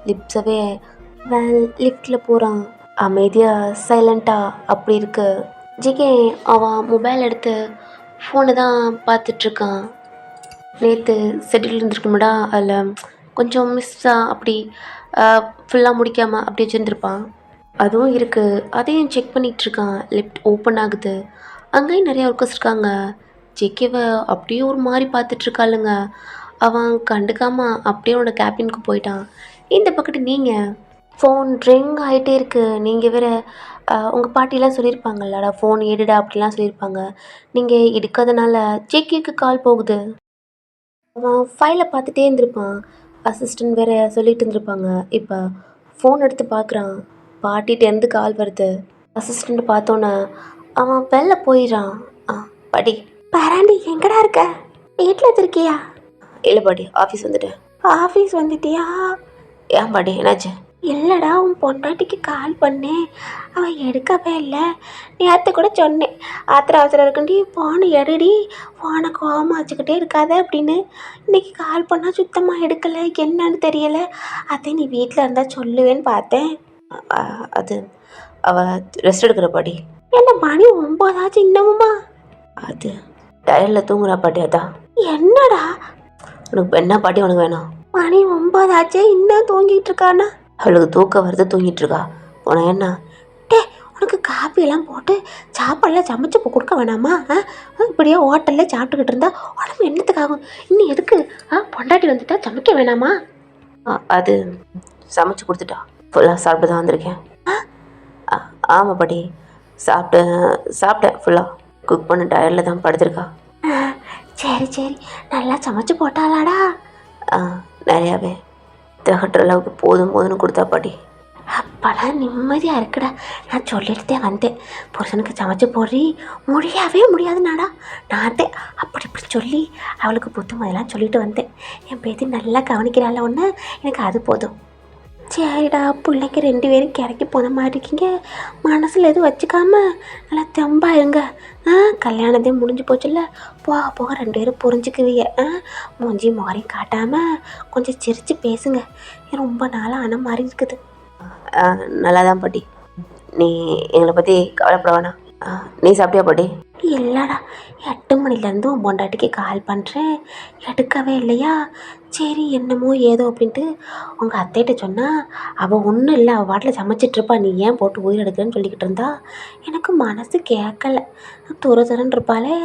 லிப்ஸவே. லிஃப்டில் போகிறான். அமைதியாக சைலண்ட்டாக அப்படி இருக்கு. ஜிகே அவன் மொபைல் எடுத்து ஃபோனை தான் பார்த்துட்ருக்கான். நேற்று ஷெட்யூல் இருந்திருக்குமாடா, அதில் கொஞ்சம் மிஸ்ஸாக அப்படி ஃபுல்லாக முடிக்காமல் அப்படி வச்சுருந்துருப்பான். அதுவும் இருக்குது. அதையும் செக் பண்ணிகிட்ருக்கான். லிஃப்ட் ஓப்பன் ஆகுது. அங்கேயும் நிறையா ஒர்க்கர்ஸ் இருக்காங்க. ஜேகேவை அப்படியே ஒரு மாதிரி பார்த்துட்ருக்காளுங்க. அவன் கண்டுக்காமல் அப்படியே அவனோட கேபினுக்கு போயிட்டான். இந்த பக்கத்து நீங்கள் ஃபோன் ரிங் ஆகிட்டே இருக்குது. நீங்கள் வேறு உங்கள் பாட்டிலாம் சொல்லியிருப்பாங்கல்லடா, ஃபோன் எடுடா அப்படிலாம் சொல்லியிருப்பாங்க. நீங்கள் எடுக்காதனால ஜேகேக்கு கால் போகுது. அவன் ஃபைலை பார்த்துட்டே இருந்திருப்பான். அசிஸ்டன்ட் வேறு சொல்லிட்டு இருந்திருப்பாங்க. இப்போ ஃபோன் எடுத்து பார்க்குறான். பாட்டிகிட்டேருந்து கால் வருது. அசிஸ்டண்ட் பார்த்தோன்னே அவன் வெளில போயிடுறான். பாட்டி. பராண்டி எங்கடா இருக்க? வீட்டில் இருக்கியா? இல்லை பாட்டி, ஆஃபீஸ் வந்துட்டேன். ஆஃபீஸ் வந்துட்டியா? ஏன் பாட்டி, என்னாச்சு? இல்லைடா, உன் பொண்டாட்டிக்கு கால் பண்ணேன், அவன் எடுக்கவே இல்லை. நேற்று கூட சொன்னேன், ஆத்திர அவசரம் இருக்குண்டி ஃபோனை எடுடி, ஃபோனை கோவமாக வச்சுக்கிட்டே இருக்காத அப்படின்னு. இன்றைக்கி கால் பண்ணால் சுத்தமாக எடுக்கலை, என்னன்னு தெரியலை. அதை நீ வீட்டில் இருந்தால் சொல்லுவேன்னு பார்த்தேன். அது அவள் ரெஸ்ட் எடுக்கிற பாட்டி. என்ன மணி 9 இன்னமுமா? அது டயரில் தூங்குறா பாட்டி. அதான். என்னடா உனக்கு என்ன பாட்டி உனக்கு வேணும்? மணி 9 இன்னும் தூங்கிட்டு இருக்கானா? அவளுக்கு தூக்கம் வருது, தூங்கிட்டு இருக்கா. உனக்கு என்ன? உனக்கு காப்பியெல்லாம் போட்டு சாப்பாடெல்லாம் சமைச்சு கொடுக்க வேணாமா? இப்படியே ஹோட்டலில் சாப்பிட்டுக்கிட்டு இருந்தா உடம்பு என்னத்துக்காகும்? இன்னும் எதுக்கு பொண்டாட்டி வந்துட்டா சமைக்க வேணாமா? அது சமைச்சு கொடுத்துட்டா. ஃபுல்லாக சாப்பிட்டு தான் வந்திருக்கேன். ஆமாம் பாட்டி, சாப்பிட்டேன் ஃபுல்லாக. குக் பண்ண டயரில் தான் படுத்திருக்கா. சரி சரி, நல்லா சமைச்சு போட்டாளாடா? நிறையாவே திகட்டுற அளவுக்கு போதும் போதுன்னு கொடுத்தா பாட்டி. அப்போலாம் நிம்மதியாக இருக்குடா. நான் சொல்லிட்டு வந்தேன், புருஷனுக்கு சமைச்சு போடுறி, முடியவே முடியாதுனாடா. நான் அப்படி இப்படி சொல்லி அவளுக்கு புத்து முதலாம் சொல்லிட்டு வந்தேன். என் பேத்தி நல்லா கவனிக்கிறாள் ஒன்று, எனக்கு அது போதும். சரிடா, பிள்ளைங்க 2 பேரும் கிறக்கி போன மாதிரி இருக்கீங்க. மனசில் எதுவும் வச்சுக்காம நல்லா தெம்பாக இருங்க. கல்யாணத்தையும் முடிஞ்சு போச்சுல்ல, போக போக 2 பேரும் புரிஞ்சுக்குவீங்க. மூஞ்சி முகரையும் காட்டாமல் கொஞ்சம் சிரித்து பேசுங்க. ரொம்ப நாளாக ஆன மாதிரி இருக்குது. நல்லா தான் பாட்டி, நீ எங்களை பற்றி கவலைப்பட வேணாம். நீ சாப்பிட்டியா பாட்டி? இல்லைடா, 8 மணிலேருந்து உன் பொண்டாட்டிக்கு கால் பண்ணுறேன், எடுக்கவே இல்லையா? சரி என்னமோ ஏதோ அப்படின்ட்டு உங்கள் அத்தைகிட்ட சொன்னால் அவள் ஒன்றும் இல்லை, அவள் வாட்டில் சமைச்சிட்ருப்பா, நீ ஏன் போட்டு உயிர் எடுக்கிறேன்னு சொல்லிக்கிட்டு இருந்தா. எனக்கு மனசு கேட்கல. துறதுறன்னு இருப்பாளே,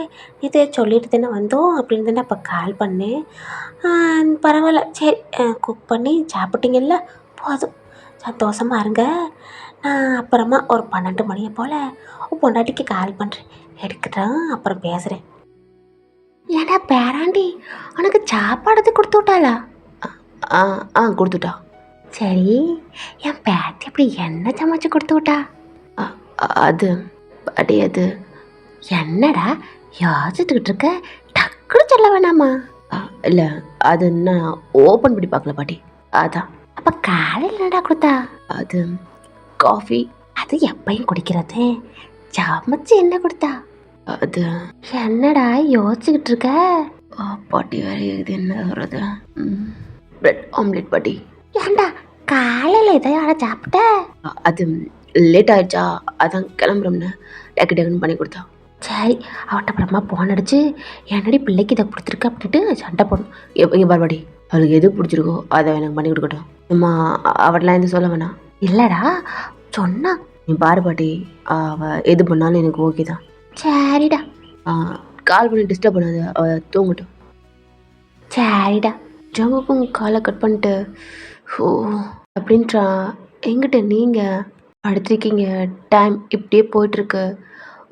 இதை சொல்லிட்டு தானே வந்தோம் அப்படின்னு தானே அப்போ கால் பண்ணேன். பரவாயில்ல, சரி குக் பண்ணி சாப்பிட்டீங்கல்ல, போதும், சந்தோஷமாக இருங்க. நான் அப்புறமா ஒரு 12 மணியை போல் உன் பொண்டாட்டிக்கு கால் பண்ணுறேன், எடுத்துட்டேன், அப்புறம் பேசுகிறேன். ஏடா பேராண்டி, உனக்கு சாப்பாடு கொடுத்து விட்டாளா? கொடுத்துட்டா. சரி, என் பேத்தி அப்படி என்ன சமைச்சு கொடுத்து விட்டா? அது பாட்டி, அது என்னடா யோசிச்சுக்கிட்டு இருக்க, டக்குன்னு சொல்ல வேணாமா? இல்லை, அது நான் ஓப்பன் பண்ணி பார்க்கல பாட்டி, அதான். அப்போ காலையில் என்னடா கொடுத்தா? அது காஃபி. அது எப்பயும் குடிக்கிறது. சமைச்சு என்ன கொடுத்தா? அது என்னடா யோசிச்சுக்கிட்டு இருக்க? பாட்டி வேற இது என்ன சொல்கிறது, பிரெட் ஆம்லெட் பாட்டி. ஏண்டா காலையில் இதையாட சாப்பிட்ட? அது லேட் ஆயிடுச்சா, அதான் கிளம்புறோம்னு டக்கு டக்குன்னு பண்ணி கொடுத்தா. சரி, அவட்ட அப்புறமா போன் அடிச்சு என்னடி பிள்ளைக்கு இதை கொடுத்துருக்க அப்படின்ட்டு சண்டை போடணும். இங்கே பாருபாடி, அவளுக்கு எது பிடிச்சிருக்கோ அதை எனக்கு பண்ணி கொடுக்கட்டும். அம்மா அவட்டெலாம் எதுவும் சொல்ல வேணாம். இல்லைடா சொன்னா. நீ பாரு பாட்டி, அவள் எது பண்ணாலும் எனக்கு ஓகே தான். சரிடா. கால் பண்ணி டிஸ்டர்ப் பண்ணாது, அவள் தூங்கட்டும். சரிடா. ஜங்குக்கும் காலை கட் பண்ணிட்டு ஓ அப்படின்றா. எங்கிட்ட நீங்கள் படுத்திருக்கீங்க, டைம் இப்படியே போயிட்டுருக்கு,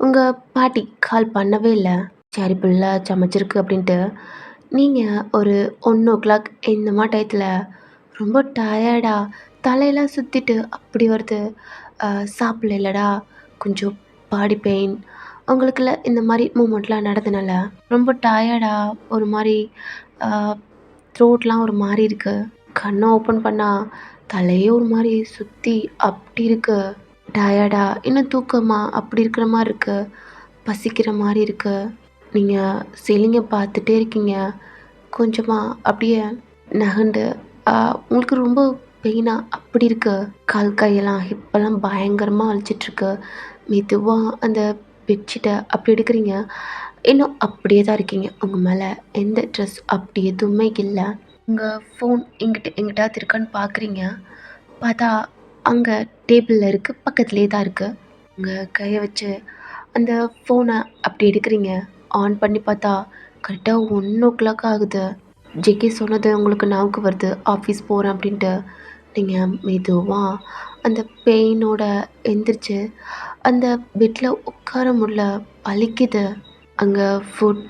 உங்கள் பாட்டி கால் பண்ணவே இல்லை. சரி பிள்ளை சமைச்சிருக்கு அப்படின்ட்டு நீங்கள் ஒரு 1 o'clock இந்த மாதிரி டயத்தில் ரொம்ப டயர்டாக தலையெல்லாம் சுற்றிட்டு அப்படி வருது. சாப்பிடலடா, கொஞ்சம் பாடி பெயின் உங்களுக்குள்ள இந்த மாதிரி மூமெண்ட்லாம் நடந்தனால ரொம்ப டயர்டாக ஒரு மாதிரி த்ரோட்லாம் ஒரு மாதிரி இருக்குது. கண்ணை ஓப்பன் பண்ணால் தலையே ஒரு மாதிரி சுற்றி அப்படி இருக்குது. டயர்டாக இன்னும் தூக்கமாக அப்படி இருக்கிற மாதிரி இருக்குது. பசிக்கிற மாதிரி இருக்குது. நீங்கள் சீலிங்கை பார்த்துட்டே இருக்கீங்க. கொஞ்சமாக அப்படியே நகண்டு உங்களுக்கு ரொம்ப பெயினாக அப்படி இருக்குது. கால் கையெல்லாம் ஹிப்பெல்லாம் பயங்கரமாக வலிச்சிட்ருக்கு. மெதுவாக அந்த பெட்ஷீட்டை அப்படி எடுக்கிறீங்க. இன்னும் அப்படியே தான் இருக்கீங்க. உங்க மேலே எந்த ட்ரெஸ் அப்படி எதுவுமே இல்லை. உங்கள் ஃபோன் எங்கிட்டாவது இருக்கான்னு பார்க்குறீங்க. பார்த்தா அங்கே டேபிளில் இருக்குது, பக்கத்துலேயே தான் இருக்குது. உங்கள் கையை வச்சு அந்த ஃபோனை அப்படி எடுக்கிறீங்க. ஆன் பண்ணி பார்த்தா கரெக்டாக 1:00 ஆகுது. ஜெகி சொன்னது உங்களுக்கு ஞாபகம் வருது, ஆஃபீஸ் போகிறேன் அப்படின்ட்டு. நீங்கள் மெதுவாக அந்த பெயினோட எந்திரிச்சு அந்த பெட்டில் உட்கார முடியல, வலிக்குது. அங்கே ஃபுட்,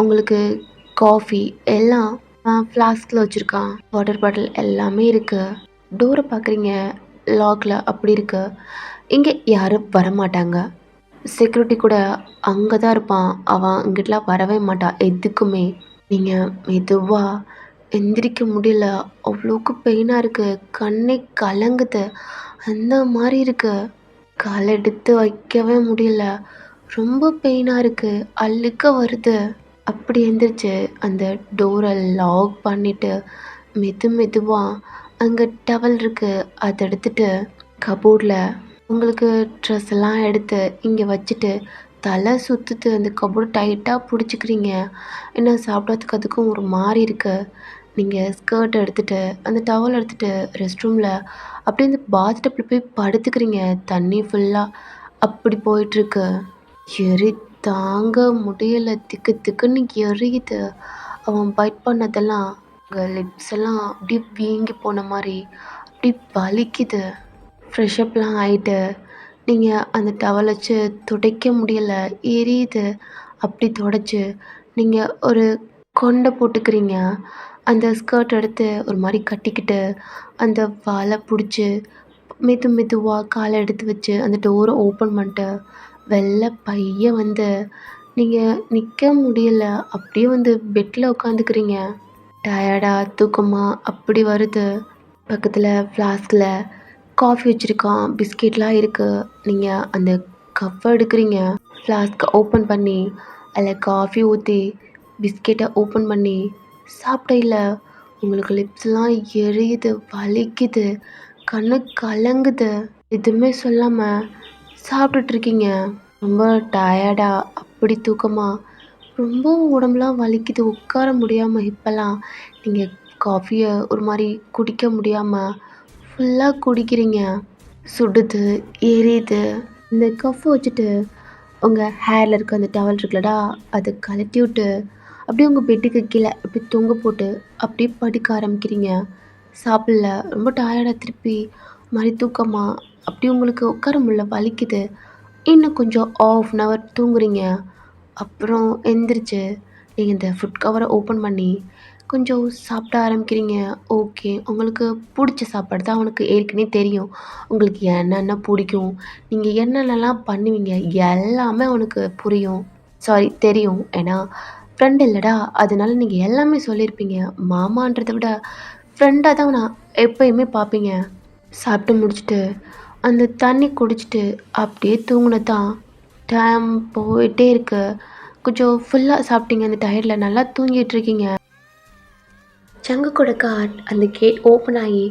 உங்களுக்கு காஃபி எல்லாம் ஃப்ளாஸ்கில் வச்சுருக்கான். வாட்டர் பாட்டில் எல்லாமே இருக்குது. டோரை பார்க்குறீங்க, லாக்கில் அப்படி இருக்கு. இங்கே யாரும் வரமாட்டாங்க. செக்யூரிட்டி கூட அங்கே தான் இருப்பான். அவன் இங்கிட்டலாம் வரவே மாட்டான் எதுக்குமே. நீங்கள் மெதுவாக எந்திரிக்க முடியல. அவ்வளோக்கு பெயினாக இருக்குது. கண்ணே கலங்குது. அந்த மாதிரி இருக்கு. கால் எடுத்து வைக்கவே முடியல. ரொம்ப பெயினாக இருக்குது. அழுக்க வருது. அப்படி எந்திரிச்சு அந்த டோரை லாக் பண்ணிவிட்டு மெதுவாக அங்கே டவல் இருக்குது, அதை எடுத்துட்டு கபோர்டில் உங்களுக்கு ட்ரெஸ் எல்லாம் எடுத்து இங்கே வச்சுட்டு தலை சுற்றுது. அந்த கபோர்டு டைட்டாக பிடிச்சிக்கிறீங்க. ஏன்னா சாப்பிட்றதுக்கு அதுக்கும் ஒரு மாதிரி இருக்குது. நீங்கள் ஸ்கர்ட் எடுத்துகிட்டு அந்த டவல் எடுத்துகிட்டு ரெஸ்ட் ரூமில் அப்படியே இந்த பாத் டப்பில் போய் படுத்துக்கிறீங்க. தண்ணி ஃபுல்லாக அப்படி போயிட்டுருக்கு. எரி தாங்க முடியல. திக்கு திக்குன்னு எரியுது. அவன் பைட் பண்ணதெல்லாம் உங்கள் லிப்ஸ் எல்லாம் அப்படியே வீங்கி போன மாதிரி அப்படி வலிக்குது. ஃப்ரெஷ்அப்லாம் ஆகிட்டு நீங்கள் அந்த டவல் வச்சு துடைக்க முடியல, எரியுது. அப்படி துடைச்சி நீங்கள் ஒரு கொண்டை போட்டுக்கிறீங்க. அந்த ஸ்கர்ட் எடுத்து ஒரு மாதிரி கட்டிக்கிட்டு அந்த வாலை பிடிச்சி மெதுவாக காலை எடுத்து வச்சு அந்த டோரை ஓப்பன் பண்ணிட்டு வெளில பைய வந்து நீங்கள் நிற்க முடியல. அப்படியே வந்து பெட்டில் உட்காந்துக்கிறீங்க. டயர்டாக தூக்கமாக அப்படி வருது. பக்கத்தில் ஃப்ளாஸ்கில் காஃபி வச்சுருக்கான், பிஸ்கெட்லாம் இருக்குது. நீங்கள் அந்த கப்பை எடுக்கிறீங்க. ஃப்ளாஸ்கை ஓப்பன் பண்ணி அதில் காஃபி ஊற்றி பிஸ்கெட்டை ஓப்பன் பண்ணி சாப்பிடையில உங்களுக்கு லிப்ஸ்லாம் எரியுது, வலிக்குது, கண்ணு கலங்குது. எதுவுமே சொல்லாமல் சாப்பிட்டுட்ருக்கீங்க. ரொம்ப டயர்டாக அப்படி தூக்கமாக ரொம்ப உடம்புலாம் வலிக்குது. உட்கார முடியாமல் இப்போல்லாம் நீங்கள் காஃபியை ஒரு மாதிரி குடிக்க முடியாமல் ஃபுல்லாக குடிக்கிறீங்க. சுடுது, எரியுது. இந்த கஃப் வச்சுட்டு உங்கள் ஹேரில் இருக்க அந்த டவல் இருக்குல்லடா, அதை கழட்டி விட்டு அப்படியே உங்கள் பெட்டுக்கு கீழே அப்படி தொங்க போட்டு அப்படியே படுக்க ஆரம்பிக்கிறீங்க. சாப்பிடல, ரொம்ப டயர்டாக திருப்பி மாதிரி தூக்கமாக அப்படி உங்களுக்கு உட்கார முடியல, வலிக்குது. இன்னும் கொஞ்சம் 1/2 hour தூங்குறீங்க. அப்புறம் எந்திரிச்சு நீங்கள் இந்த ஃபுட் கவரை ஓப்பன் பண்ணி கொஞ்சம் சாப்பிட ஆரம்பிக்கிறீங்க. ஓகே, உங்களுக்கு பிடிச்ச சாப்பாடு தான் அவனுக்கு ஏற்கனவே தெரியும். உங்களுக்கு என்னென்ன பிடிக்கும், நீங்கள் என்னென்னலாம் பண்ணுவீங்க எல்லாமே அவனுக்கு புரியும். சாரி தெரியும். ஏன்னா ஃப்ரெண்ட் இல்லைடா, அதனால நீங்கள் எல்லாமே சொல்லியிருப்பீங்க. மாமான்றதை விட ஃப்ரெண்டாக தான் நான் எப்பயுமே பார்ப்பீங்க. சாப்பிட்டு முடிச்சுட்டு அந்த தண்ணி குடிச்சிட்டு அப்படியே தூங்குனதான் டைம் போயிட்டே இருக்கு. கொஞ்சம் ஃபுல்லாக சாப்பிட்டீங்க. அந்த டயர்டில் நல்லா தூங்கிட்டு இருக்கீங்க. சங்கு கூட அந்த கேட் ஓப்பன் ஆகி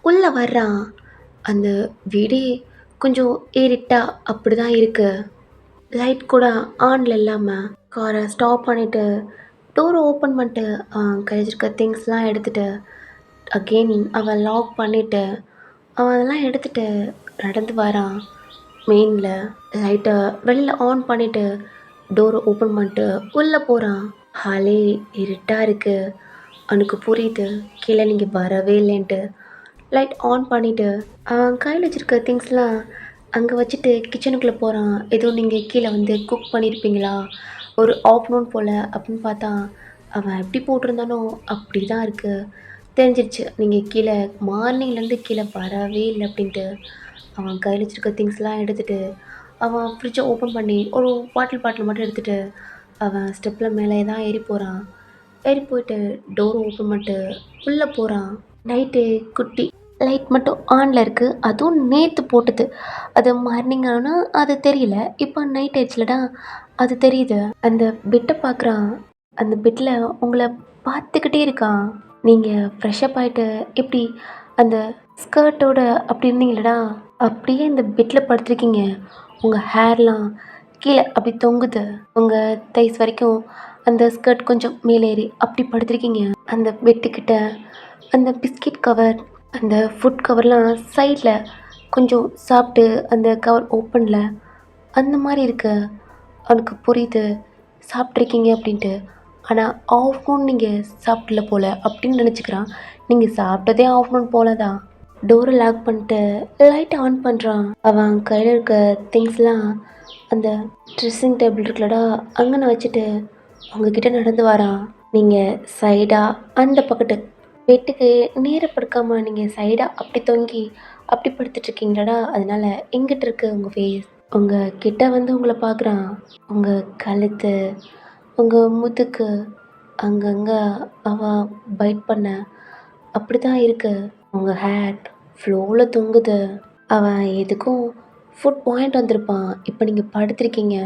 உள்ளே வர்றான். அந்த வீடே கொஞ்சம் ஏறிட்டா அப்படி தான் இருக்குது. லைட் கூட ஆனில் இல்லாமல் காரை ஸ்டாப் பண்ணிவிட்டு டோரை ஓப்பன் பண்ணிட்டு கையில் இருக்க திங்ஸ்லாம் எடுத்துகிட்டு அகெயின் அவன் லாக் பண்ணிவிட்டு அவன் அதெல்லாம் எடுத்துகிட்டு நடந்து வரான். மெயினில் லைட்டை வெளியில் ஆன் பண்ணிவிட்டு டோரை ஓப்பன் பண்ணிட்டு உள்ளே போகிறான். ஹாலே இருட்டாக இருக்குது. அவனுக்கு புரியுது கீழே நீங்கள் வரவே இல்லைன்ட்டு. லைட் ஆன் பண்ணிவிட்டு அவன் கையில் வச்சுருக்க திங்ஸ்லாம் அங்கே வச்சுட்டு கிச்சனுக்குள்ளே போகிறான். எதுவும் நீங்கள் கீழே வந்து குக் பண்ணியிருப்பீங்களா ஒரு ஆஃப்டர்நூன் போல் அப்படின்னு பார்த்தா அவன் எப்படி போட்டிருந்தானோ அப்படி தான் இருக்குது. தெரிஞ்சிருச்சு நீங்கள் கீழே மார்னிங்லேருந்து கீழே வரவே இல்லை அப்படின்ட்டு. அவன் கையில் வச்சுருக்க திங்ஸ்லாம் எடுத்துகிட்டு அவன் ஃப்ரிட்ஜை ஓப்பன் பண்ணி ஒரு பாட்டில் மட்டும் எடுத்துகிட்டு அவன் ஸ்டெப்பில் மேலே தான் ஏறி போகிறான். ஏறி போயிட்டு டோர் ஓப்பன் பண்ணிட்டு உள்ளே போகிறான். நைட்டு குட்டி லைட் மட்டும் ஆனில் இருக்குது. அதுவும் நேற்று போட்டது. அது மார்னிங் ஆனால் அது தெரியல. இப்போ நைட் ஆயிடுச்சுலடா, அது தெரியுது. அந்த பெட்டை பார்க்குறான். அந்த பெட்டில் உங்களை பார்த்துக்கிட்டே இருக்கான். நீங்கள் ஃப்ரெஷ்அப் ஆகிட்டு எப்படி அந்த ஸ்கர்ட்டோட அப்படி இருந்தீங்களடா, அப்படியே இந்த பெட்டில் படுத்துருக்கீங்க. உங்கள் ஹேர்லாம் கீழே அப்படி தொங்குது. உங்கள் தைஸ் வரைக்கும் அந்த ஸ்கர்ட் கொஞ்சம் மேலே ஏறி அப்படி படுத்திருக்கீங்க. அந்த பெட்டுக்கிட்ட அந்த பிஸ்கெட் கவர், அந்த ஃபுட் கவர்லாம் சைடில் கொஞ்சம் சாப்பிட்டு அந்த கவர் ஓப்பனில் அந்த மாதிரி இருக்கு. அவனுக்கு புரியுது சாப்பிட்ருக்கீங்க அப்படின்ட்டு. ஆனால் ஆஃப்டர்நூன் நீங்கள் சாப்பிடல போல் அப்படின்னு நினச்சிக்கிறான். நீங்கள் சாப்பிட்டதே ஆஃப்டர்நூன் போல தான். டோரை லாக் பண்ணிட்டு லைட்டை ஆன் பண்ணுறான். அவன் கையில் இருக்க திங்ஸ்லாம் அந்த ட்ரெஸ்ஸிங் டேபிள் இருக்குல்லடா அங்கன வச்சுட்டு உங்ககிட்ட நடந்து வரான். நீங்கள் சைடாக அந்த பக்கத்து பெட்டுக்கு நேராக படுக்காமல் நீங்கள் சைடாக அப்படி தொங்கி அப்படி படுத்துட்ருக்கீங்களடா. அதனால எங்கிட்ட இருக்கு உங்கள் ஃபேஸ். உங்கள் கிட்ட வந்து உங்களை பார்க்குறான். உங்கள் கழுத்து, உங்கள் முதுகு அங்கங்கே அவன் பைட் பண்ண அப்படி தான் இருக்கு. உங்கள் ஹேர் ஃப்ளோவில் தொங்குது. அவன் எதுக்கும் ஃபுட் பாயிண்ட் வந்திருப்பான். இப்போ நீங்கள் படுத்திருக்கீங்க.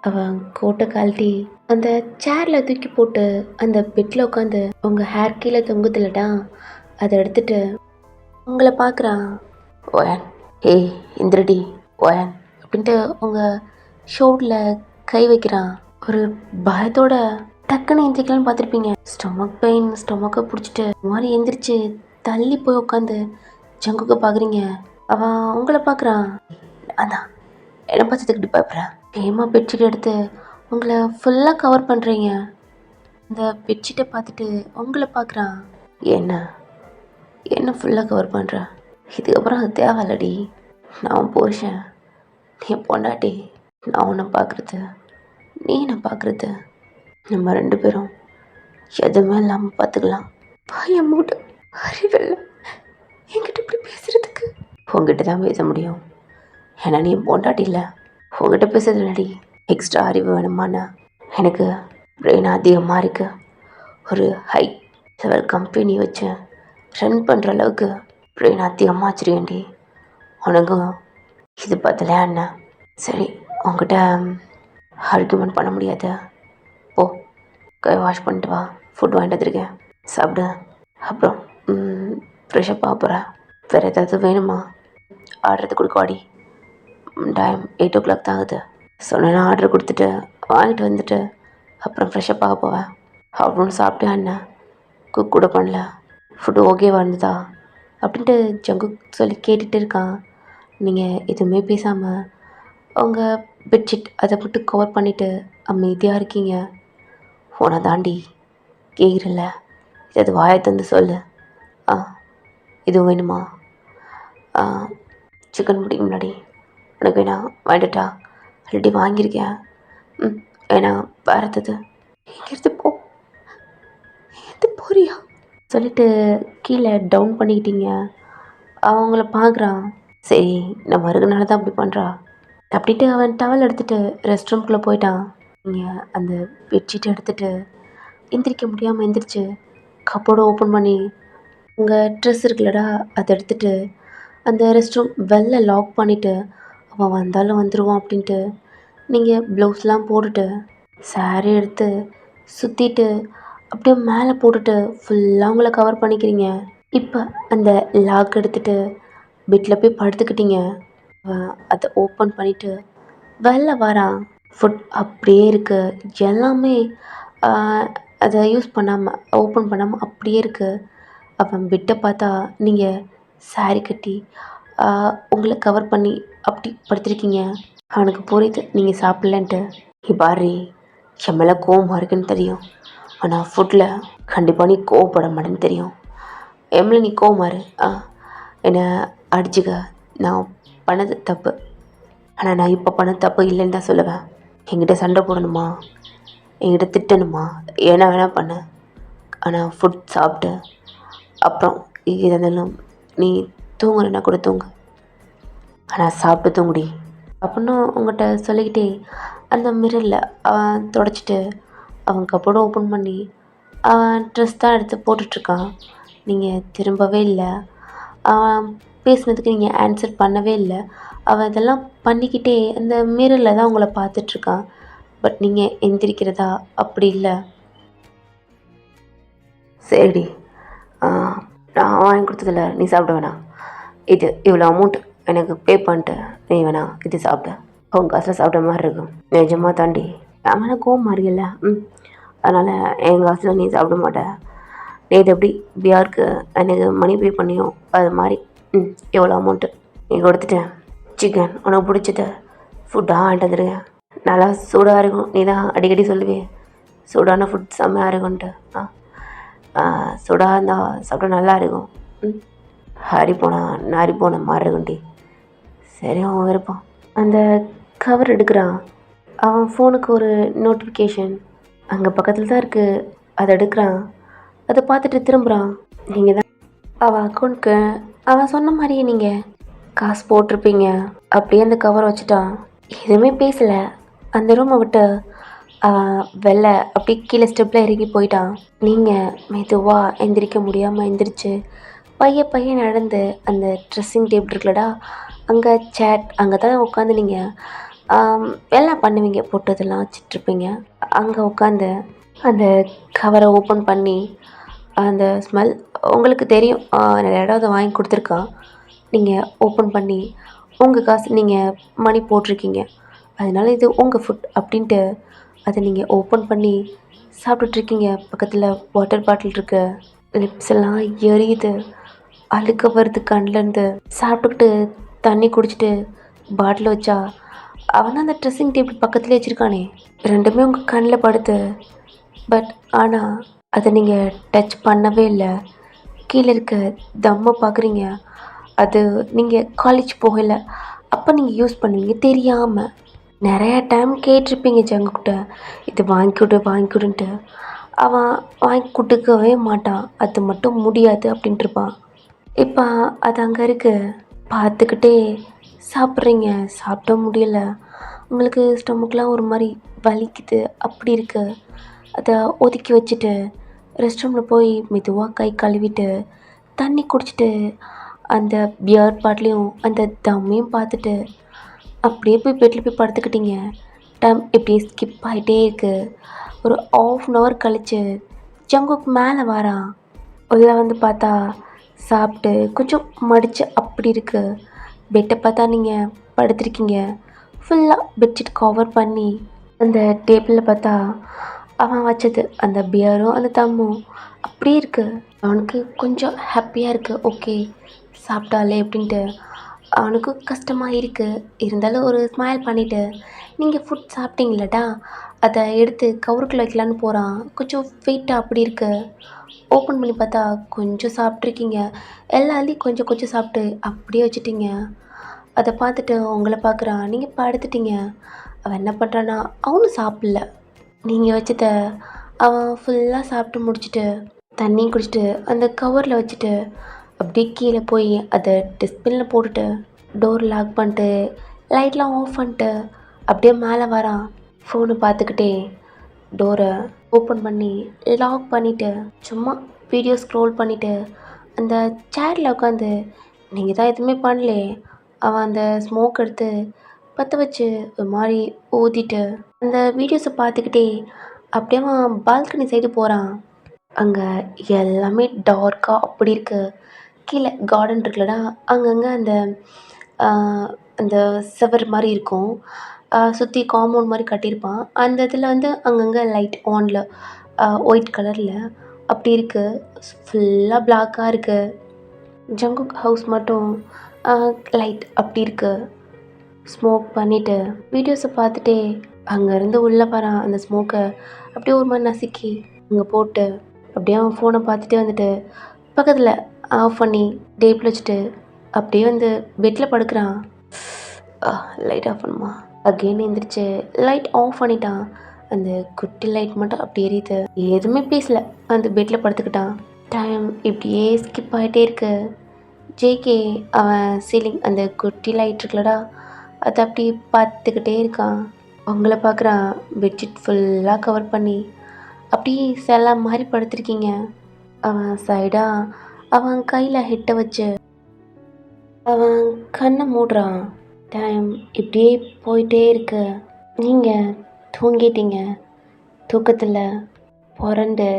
அவன் கோட்டை கழட்டி அந்த சேரில் தூக்கி போட்டு அந்த பெட்டில் உட்காந்து உங்கள் ஹேர் கீழே தொங்குதுலடா அதை எடுத்துட்டு உங்களை பார்க்குறான். ஓயன் ஏய் இந்திரடி ஓயன் அப்படின்ட்டு உங்கள் ஷோல்டரில் கை வைக்கிறான். ஒரு பயத்தோட டக்குன்னு எந்திரிக்கலான்னு பார்த்துருப்பீங்க. ஸ்டொமக் பெயின் ஸ்டொமக்கை பிடிச்சிட்டு இந்த மாதிரி எந்திரிச்சு தள்ளி போய் உட்காந்து ஜங்குக்கு பார்க்குறீங்க. அவன் உங்களை பார்க்குறான். அதான் என்ன பார்த்ததுக்கு இப்படி பார்க்குறேன். வேகமாக பெட்ஷீட் எடுத்து உங்களை ஃபுல்லாக கவர் பண்ணுறீங்க. அந்த பெட்ஷீட்டை பார்த்துட்டு உங்களை பார்க்குறான். என்ன ஃபுல்லாக கவர் பண்ணுற? இதுக்கப்புறம் அது தேவையில்லடி. நான் புருஷன், நீ பொண்டாட்டி. நான் உன்னை பார்க்குறது, நீ என்னை பார்க்குறது, நம்ம 2 பேரும் எதுவுமே இல்லாமல் பார்த்துக்கலாம். பயம் மூட்டு அறிவில்லை என்கிட்ட இப்படி பேசுகிறதுக்கு. உங்ககிட்ட தான் பேச முடியும். ஏன்னா நீ பொண்டாட்டி இல்லை. உங்ககிட்ட பேசுறது இல்லடி. எக்ஸ்ட்ரா அறிவு வேணுமாண்ணா? எனக்கு பிரெயின் அதிகமாக இருக்குது. ஒரு ஹை லெவல் கம்பெனி வச்சு ரன் பண்ணுற அளவுக்கு பிரெயின் அதிகமாக வச்சுருக்கேன்டி. உனக்கும் இது பார்த்தலையா அண்ணா? சரி உங்ககிட்ட ஆர்கியூமெண்ட் பண்ண முடியாது. ஓ கை வாஷ் பண்ணிட்டு வா. ஃபுட் வாங்கிட்டு வந்துருக்கேன், சாப்பிடு. அப்புறம் ஃப்ரெஷ்ஷப் ஆக போகிறேன். வேறு ஏதாவது வேணுமா? ஆர்டர் கொடுக்காடி. டைம் 8 o'clock தான் ஆகுது. சொன்னேன்னா ஆர்டர் கொடுத்துட்டு வாங்கிட்டு வந்துட்டு அப்புறம் ஃப்ரெஷ்ஷப் ஆக போவேன். அப்படின்னு சாப்பிட்டு அண்ணன் குக் கூட பண்ணல. ஃபுட்டு ஓகேவா இருந்ததா அப்படின்ட்டு ஜங்கு சொல்லி கேட்டுகிட்டு இருக்கான். நீங்கள் எதுவுமே பேசாமல் அவங்க பெட்ஷீட் அதை மட்டும் கவர் பண்ணிவிட்டு அமைதியாக இருக்கீங்க. உன தாண்டி கேட்குறல, இது வாயை தந்து சொல்லு. இது வேணுமா? சிக்கன் பிடிக்கும் முன்னாடி உனக்கு வேணா வாங்கிட்டா? ஆல்ரெடி வாங்கியிருக்கேன். வேணா வேறு எங்கிறது போ. எது போறியா சொல்லிட்டு கீழே டவுன் பண்ணிக்கிட்டீங்க. அவங்கள பார்க்குறான். சரி நம்ம வருகனால தான் அப்படி பண்ணுறா அப்படின்ட்டு அவன் டவல் எடுத்துகிட்டு ரெஸ்ட் ரூம்குள்ளே போயிட்டான். நீங்கள் அந்த பெட்ஷீட்டை எடுத்துகிட்டு எந்திரிக்க முடியாமல் எந்திரிச்சு கப்போர்டை ஓப்பன் பண்ணி உங்கள் ட்ரெஸ் இருக்குல்லடா அதை எடுத்துகிட்டு அந்த ரெஸ்ட் ரூம் வெளில லாக் பண்ணிவிட்டு அவன் வந்தாலும் வந்துடுவான் அப்படின்ட்டு நீங்கள் ப்ளவுஸ்லாம் போட்டுட்டு சாரீ எடுத்து சுற்றிட்டு அப்படியே மேலே போட்டுட்டு ஃபுல்லாக உங்களை கவர் பண்ணிக்கிறீங்க. இப்போ அந்த லாக் எடுத்துகிட்டு பெட்டில் போய் படுத்துக்கிட்டீங்க. அதை ஓப்பன் பண்ணிவிட்டு வெளில வரான். ஃபுட் அப்படியே இருக்குது. எல்லாமே அதை யூஸ் பண்ணாமல் ஓப்பன் பண்ணாமல் அப்படியே இருக்குது. அவன் பெட்டை பார்த்தா நீங்கள் சாரீ கட்டி உங்களை கவர் பண்ணி அப்படி படுத்திருக்கீங்க. அவனுக்கு புரியுது நீங்கள் சாப்பிட்லன்ட்டு. பாரி என் மேலே கோவமாக இருக்குன்னு தெரியும். ஆனால் ஃபுட்டில் கண்டிப்பாக நீ கோவப்பட மாட்டேன்னு தெரியும். எம்ல நீ கோவமாரு. என்னை அடிச்சுக்க. நான் பண்ணது தப்பு. ஆனால் நான் இப்போ பண்ண தப்பு இல்லைன்னு தான் சொல்லுவேன். என்கிட்ட சண்டை போடணுமா, என்கிட்ட திட்டணுமா, என்ன வேணால் பண்ணு. ஆனால் ஃபுட் சாப்பிட்டு அப்புறம் இருந்தாலும் நீ தூங்குறேன்னா கூட தூங்கு, ஆனால் சாப்பிட்டு தூங்குடி அப்படின்னு உங்கள்கிட்ட சொல்லிக்கிட்டே அந்த மிரரில் அவன் தொடச்சிட்டு அவன் கப்போட ஓப்பன் பண்ணி அவன் ட்ரெஸ் தான் எடுத்து போட்டுட்ருக்கான். நீங்கள் திரும்பவே இல்லை. அவன் பேசுனதுக்கு நீங்கள் ஆன்சர் பண்ணவே இல்லை. அவன் இதெல்லாம் பண்ணிக்கிட்டே அந்த மிரரில் தான் உங்களை பார்த்துட்ருக்கான். பட் நீங்கள் எந்திரிக்கிறதா அப்படி இல்லை. சரிடி, நான் வாங்கி கொடுத்ததில்ல, நீ சாப்பிட வேணாம். இவ்வளோ அமௌண்ட் எனக்கு பே பண்ணிட்டு நீ வேணாம் இது சாப்பிட. அவங்க காசில் சாப்பிட்ற மாதிரி இருக்கும். நிஜமாக தாண்டி அவனை கோவமாக இருக்குல்ல. அதனால் என் காசில் நீ சாப்பிட மாட்ட. நேற்று எப்படி பியாருக்கு எனக்கு மணி பே பண்ணியோ அது மாதிரி எவ்வளோ அமௌண்ட்டு நீ கொடுத்துட்டேன். சிக்கன் உனக்கு பிடிச்சத ஃபுட்டாக வாங்கிட்டு வந்துருக்கேன். நல்லா சூடாக இருக்கும். நீ தான் அடிக்கடி சொல்லுவேன் சூடான ஃபுட் செம்மையாக இருக்கும்ன்ட்டு. சூடாக இருந்தால் சாப்பிட்டா நல்லா இருக்கும். ஹாரி போனால் நாரி போன மாதிரி இருக்கும்டி. சரி அவன் விருப்பம். அந்த கவர் எடுக்கிறான். அவன் ஃபோனுக்கு ஒரு நோட்டிஃபிகேஷன் அங்கே பக்கத்தில் தான் இருக்குது. அதை எடுக்கிறான். அதை பார்த்துட்டு திரும்புகிறான். நீங்கள் தான் அவள் அக்கௌண்ட்க்கு அவன் சொன்ன மாதிரியே நீங்கள் காசு போட்டிருப்பீங்க. அப்படியே அந்த கவர் வச்சுட்டான். எதுவுமே பேசலை. அந்த ரூமை விட்டு வெளில அப்படியே கீழே ஸ்டெப்பில் இறங்கி போயிட்டான். நீங்கள் மெதுவாக எந்திரிக்க முடியாமல் எந்திரிச்சு பையன் நடந்து அந்த ட்ரெஸ்ஸிங் டேபிள் இருக்குல்லடா, அங்கே சேட் அங்கே தான் உட்காந்து நீங்கள் எல்லாம் பண்ணுவீங்க, போட்டதெல்லாம் வச்சிட்ருப்பீங்க. அங்கே உட்காந்து அந்த கவரை ஓப்பன் பண்ணி அந்த ஸ்மெல் உங்களுக்கு தெரியும். நிறைய இடம் அதை வாங்கி கொடுத்துருக்கா. நீங்கள் ஓப்பன் பண்ணி உங்கள் காசு நீங்கள் மணி போட்டிருக்கீங்க, அதனால இது உங்கள் ஃபுட் அப்படின்ட்டு அதை நீங்கள் ஓப்பன் பண்ணி சாப்பிட்டுட்ருக்கீங்க. பக்கத்தில் வாட்டர் பாட்டில் இருக்கு. லிப்ஸ் எல்லாம் எரியுது, அழுக்க வருது கண்ணிலேருந்து. சாப்பிட்டுக்கிட்டு தண்ணி குடிச்சிட்டு பாட்டில் வச்சா அவன் தான் அந்த ட்ரெஸ்ஸிங் டேபிள் பக்கத்துலேயே வச்சுருக்கானே. ரெண்டுமே உங்கள் கண்ணில் படுது. பட் ஆனால் அதை நீங்கள் டச் பண்ணவே இல்லை. கீழே இருக்க தம்மை பார்க்குறீங்க. அது நீங்கள் காலேஜ் போகல அப்போ நீங்கள் யூஸ் பண்ணுவீங்க தெரியாமல். நிறையா டைம் கேட்டிருப்பீங்க ஜங்குக்கிட்ட, இது வாங்கிக்கொடுன்ட்டு. அவன் வாங்கி கொடுக்கவே மாட்டான். அது மட்டும் முடியாது அப்படின்ட்டுருப்பான். இப்போ அது அங்கே இருக்குது, பார்த்துக்கிட்டே சாப்பிட்றீங்க. சாப்பிட முடியலை. உங்களுக்கு ஸ்டொமக்லாம் ஒரு மாதிரி வலிக்குது. அப்படி இருக்குது. அதை ஒதுக்கி வச்சுட்டு ரெஸ்ட் ரூமில் போய் மெதுவாக கை கழுவிட்டு தண்ணி குடிச்சிட்டு அந்த பியர் பாட்டிலையும் அந்த தம்மையும் பார்த்துட்டு அப்படியே போய் பெட்டில் போய் படுத்துக்கிட்டீங்க. டைம் இப்படியே ஸ்கிப் ஆகிட்டே இருக்குது. ஒரு 1/2 கழிச்சு ஜங்குக் மேலே வரான். உள்ளே வந்து பார்த்தா சாப்பிட்டு கொஞ்சம் மடித்து அப்படி இருக்குது. பெட்டை பார்த்தா நீங்கள் படுத்துருக்கீங்க. ஃபுல்லாக பெட்ஷீட் கவர் பண்ணி அந்த டேபிளில் பார்த்தா அவன் வச்சது அந்த பியரும் அந்த தம்மும் அப்படியே இருக்குது. அவனுக்கு கொஞ்சம் ஹாப்பியாக இருக்குது. ஓகே சாப்பிட்டாலே அப்படின்ட்டு. அவனுக்கும் கஷ்டமாக இருக்குது. இருந்தாலும் ஒரு ஸ்மைல் பண்ணிவிட்டு நீங்கள் ஃபுட் சாப்பிட்டீங்களடா, அதை எடுத்து கவருக்குள்ளே வைக்கலான்னு போகிறான். கொஞ்சம் வெயிட்டாக அப்படி இருக்குது. ஓப்பன் பண்ணி பார்த்தா கொஞ்சம் சாப்பிட்ருக்கீங்க. எல்லாத்தையும் கொஞ்சம் கொஞ்சம் சாப்பிட்டு அப்படியே வச்சுட்டீங்க. அதை பார்த்துட்டு உங்களை பார்க்குறான். நீங்கள் படுத்துட்டீங்க. அவன் என்ன பண்ணுறான்னா அவனும் சாப்பிட்ல. நீங்கள் வச்சத அவன் ஃபுல்லாக சாப்பிட்டு முடிச்சுட்டு தண்ணியும் குடிச்சிட்டு அந்த கவரில் வச்சுட்டு அப்படியே கீழே போய் அதை டஸ்ட்பினில் போட்டுட்டு டோர் லாக் பண்ணிட்டு லைட்லாம் ஆஃப் பண்ணிட்டு அப்படியே மேலே வரான். ஃபோனை பார்த்துக்கிட்டே டோரை ஓப்பன் பண்ணி லாக் பண்ணிவிட்டு சும்மா வீடியோ ஸ்க்ரோல் பண்ணிவிட்டு அந்த சேரில் உட்காந்து நீங்கள் தான் எதுவுமே பண்ணலே. அவன் அந்த ஸ்மோக் எடுத்து பற்ற வச்சு ஒரு மாதிரி ஊதிட்டு அந்த வீடியோஸை பார்த்துக்கிட்டே அப்படியே அவன் பால்கனி சைடு போகிறான். அங்கே எல்லாமே டார்க்காக அப்படி இருக்குது. கீழே கார்டன் இருக்குல்லடா, அங்கங்கே அந்த அந்த செவர் மாதிரி இருக்கும். சுற்றி காம்பவுண்ட் மாதிரி கட்டியிருப்பான். அந்த இதில் வந்து அங்கங்கே லைட் ஆனில் ஒயிட் கலரில் அப்படி இருக்குது. ஃபுல்லாக பிளாக்காக இருக்குது. ஜங்குக் ஹவுஸ் மட்டும் லைட் அப்படி இருக்குது. ஸ்மோக் பண்ணிவிட்டு வீடியோஸை பார்த்துட்டே அங்கேருந்து உள்ளே வரான். அந்த ஸ்மோக்கை அப்படியே ஒரு மாதிரி நசுக்கி அங்கே போட்டு அப்படியே அவன் ஃபோனை பார்த்துட்டே வந்துட்டு பக்கத்தில் ஆஃப் பண்ணி டேபிள் வச்சுட்டு அப்படியே வந்து பெட்டில் படுக்கிறான். லைட் ஆஃப் பண்ணுமா அகெயின் எழுந்திரிச்சு லைட் ஆஃப் பண்ணிட்டான். அந்த குட்டி லைட் மட்டும் அப்படி எரியுது. எதுவுமே பேசலை. அந்த பெட்டில் படுத்துக்கிட்டான். டைம் இப்படியே ஸ்கிப் ஆகிட்டே இருக்கு. ஜேகே அவன் சீலிங் அந்த குட்டி லைட் இருக்குல்லடா, அதை அப்படி பார்த்துக்கிட்டே இருக்கான். அவங்கள பார்க்குறான். பெட்ஷீட் ஃபுல்லாக கவர் பண்ணி அப்படியே செல்லா மாதிரி படுத்திருக்கீங்க. அவன் சைடாக அவன் கையில் ஹெட்டை வச்சு அவன் கண்ணை மூடுறான். டைம் இப்படியே போயிட்டே இருக்கு. நீங்கள் தூங்கிட்டீங்க. தூக்கத்தில் புரண்டு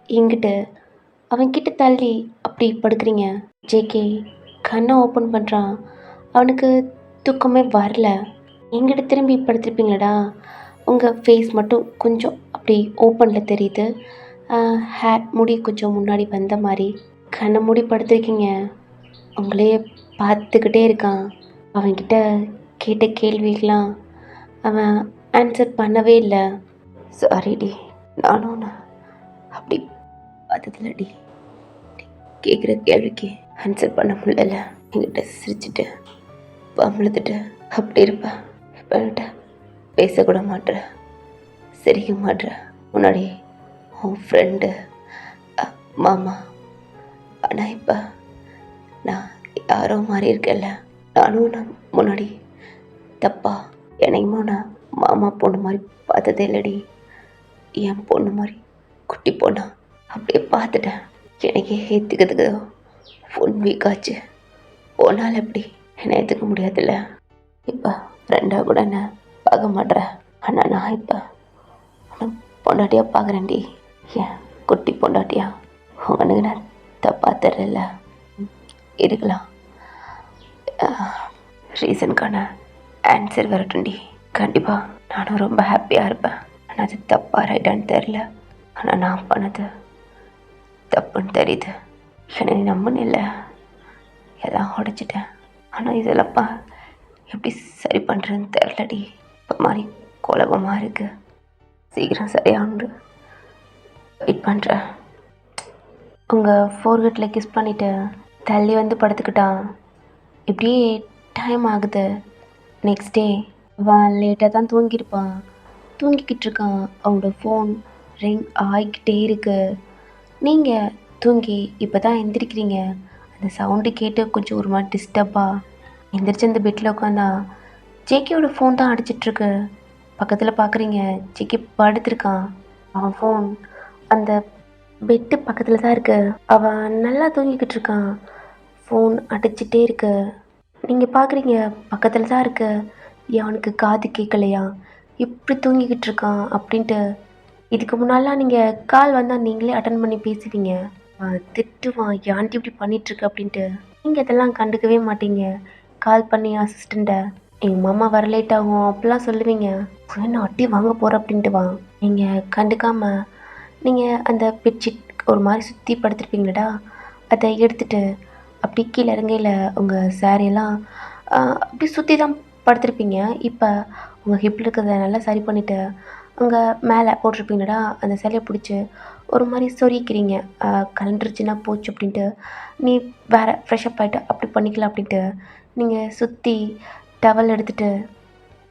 இங்கிட்டு அவன்கிட்ட தள்ளி அப்படி படுக்கிறீங்க. ஜேகே கண்ணை ஓப்பன் பண்ணுறான். அவனுக்கு தூக்கமே வரல. எங்கிட்ட திரும்பி படுத்திருப்பீங்களடா. உங்கள் ஃபேஸ் மட்டும் கொஞ்சம் அப்படி ஓப்பனில் தெரியுது. முடி கொஞ்சம் முன்னாடி வந்த மாதிரி கண்ணை மூடி படுத்திருக்கீங்க. உங்களையே பார்த்துக்கிட்டே இருக்கான். அவன்கிட்ட கேட்ட கேள்விக்கெலாம் அவன் ஆன்சர் பண்ணவே இல்லை. சாரிடி, நானும் உன்னை அப்படி பார்த்ததில்லடி. கேட்குற கேள்விக்கு ஆன்சர் பண்ண முடியல. என்கிட்ட சிரிச்சுட்டு பம்பளுத்துட்டு அப்படி இருப்பேன். இப்போ என்கிட்ட பேசக்கூட மாட்டுற, சிரிக்க மாட்டுற. முன்னாடி உன் ஃப்ரெண்டு மாமா, ஆனால் இப்போ நான் யாரோ மாதிரி இருக்கேன்ல. நானும் நான் முன்னாடி தப்பா என்னையுமோ நான் மாமா பொண்ணு மாதிரி பார்த்ததே இல்லடி. என் பொண்ணு மாதிரி குட்டி பொண்ணா அப்படியே பார்த்துட்டேன். எனக்கே ஏற்றுக்கிறதுக்கு 1 வீக் ஆச்சு. போனால் எப்படி என்னை ஏற்றுக்க முடியாதுல்ல. இப்போ ஃப்ரெண்டாக கூட என்ன பார்க்க மாட்டேறேன். ஆனால் நான் இப்போ உனக்கு பொண்டாட்டியாக பார்க்குறேன்டி. ஏன் குட்டி பொண்டாட்டியா? உனக்கு நான் தப்பாக தெரியல. இருக்கலாம். ரீசனுக்கான ஆன்சர் வரட்டும்டி. கண்டிப்பாக நானும் ரொம்ப ஹாப்பியாக இருப்பேன். ஆனால் அது தப்பாக ரைட்டான்னு தெரில. ஆனால் நான் பண்ணது தப்புன்னு தெரியுது. என்னை நம்புன்னு இல்லை, எல்லாம் உடைச்சிட்டேன். ஆனால் இதெல்லாம்ப்பா எப்படி சரி பண்ணுறதுன்னு தெரிலடி. இப்போ மாதிரி குழப்பமாக இருக்குது. சீக்கிரம் சரியானு வெயிட் பண்ணுறேன். உங்கள் ஃபோர்கட்டில் கிஸ் பண்ணிவிட்டு தள்ளி வந்து படுத்துக்கிட்டான். இப்படியே டைம் ஆகுது. நெக்ஸ்ட் டே அவன் லேட்டாக தான் தூங்கியிருப்பான். தூங்கிக்கிட்டு இருக்கான். அவனோட ஃபோன் ரிங் ஆகிக்கிட்டே இருக்கு. நீங்கள் தூங்கி இப்போ தான் எந்திரிக்கிறீங்க. அந்த சவுண்டு கேட்டு கொஞ்சம் ஒரு மாதிரி டிஸ்டர்பாக எந்திரிச்சு அந்த பெட்டில் உட்காந்தா ஜேகேயோட ஃபோன் தான் அடிச்சிட்ருக்கு. பக்கத்தில் பார்க்குறீங்க, ஜேகே படுத்திருக்கான். அவன் ஃபோன் அந்த பெட்டு பக்கத்தில் தான் இருக்கு. அவன் நல்லா தூங்கிக்கிட்டு இருக்கான். ஃபோன் அடிச்சிட்டே இருக்கு. நீங்கள் பார்க்குறீங்க, பக்கத்தில் தான் இருக்கு. அவனுக்கு காது கேட்கலையா, இப்படி தூங்கிக்கிட்டு இருக்கான் அப்படின்ட்டு. இதுக்கு முன்னாலாம் நீங்கள் கால் வந்தால் நீங்களே அட்டன் பண்ணி பேசுவீங்க. திட்டுவான், ஏன்டி இப்படி பண்ணிகிட்ருக்கு அப்படின்ட்டு. நீங்கள் இதெல்லாம் கண்டுக்கவே மாட்டீங்க. கால் பண்ணி அசிஸ்டண்ட்டை எங்கள் மாமா வர லேட் ஆகும் அப்படிலாம் சொல்லுவீங்க. என்ன அட்டி வாங்க போகிற அப்படின்ட்டு வா. நீங்கள் கண்டுக்காமல் நீங்கள் அந்த பெட்ஷீட் ஒரு மாதிரி சுற்றி படுத்துருப்பீங்களடா, அதை எடுத்துகிட்டு அப்படி கீழே இறங்கையில் உங்கள் சாரியெல்லாம் அப்படி சுற்றி தான் படுத்திருப்பீங்க. இப்போ உங்கள் ஹிப்பில் இருக்கிறத நல்லா சரி பண்ணிவிட்டு அங்கே மேலே போட்டிருப்பீங்களடா, அந்த சிலையை பிடிச்சி ஒரு மாதிரி சொரிக்கிறீங்க. கலண்டுருச்சுன்னா போச்சு அப்படின்ட்டு. நீ வேறு ஃப்ரெஷ்அப் ஆகிட்டு அப்படி பண்ணிக்கலாம் அப்படின்ட்டு நீங்கள் சுற்றி டவல் எடுத்துகிட்டு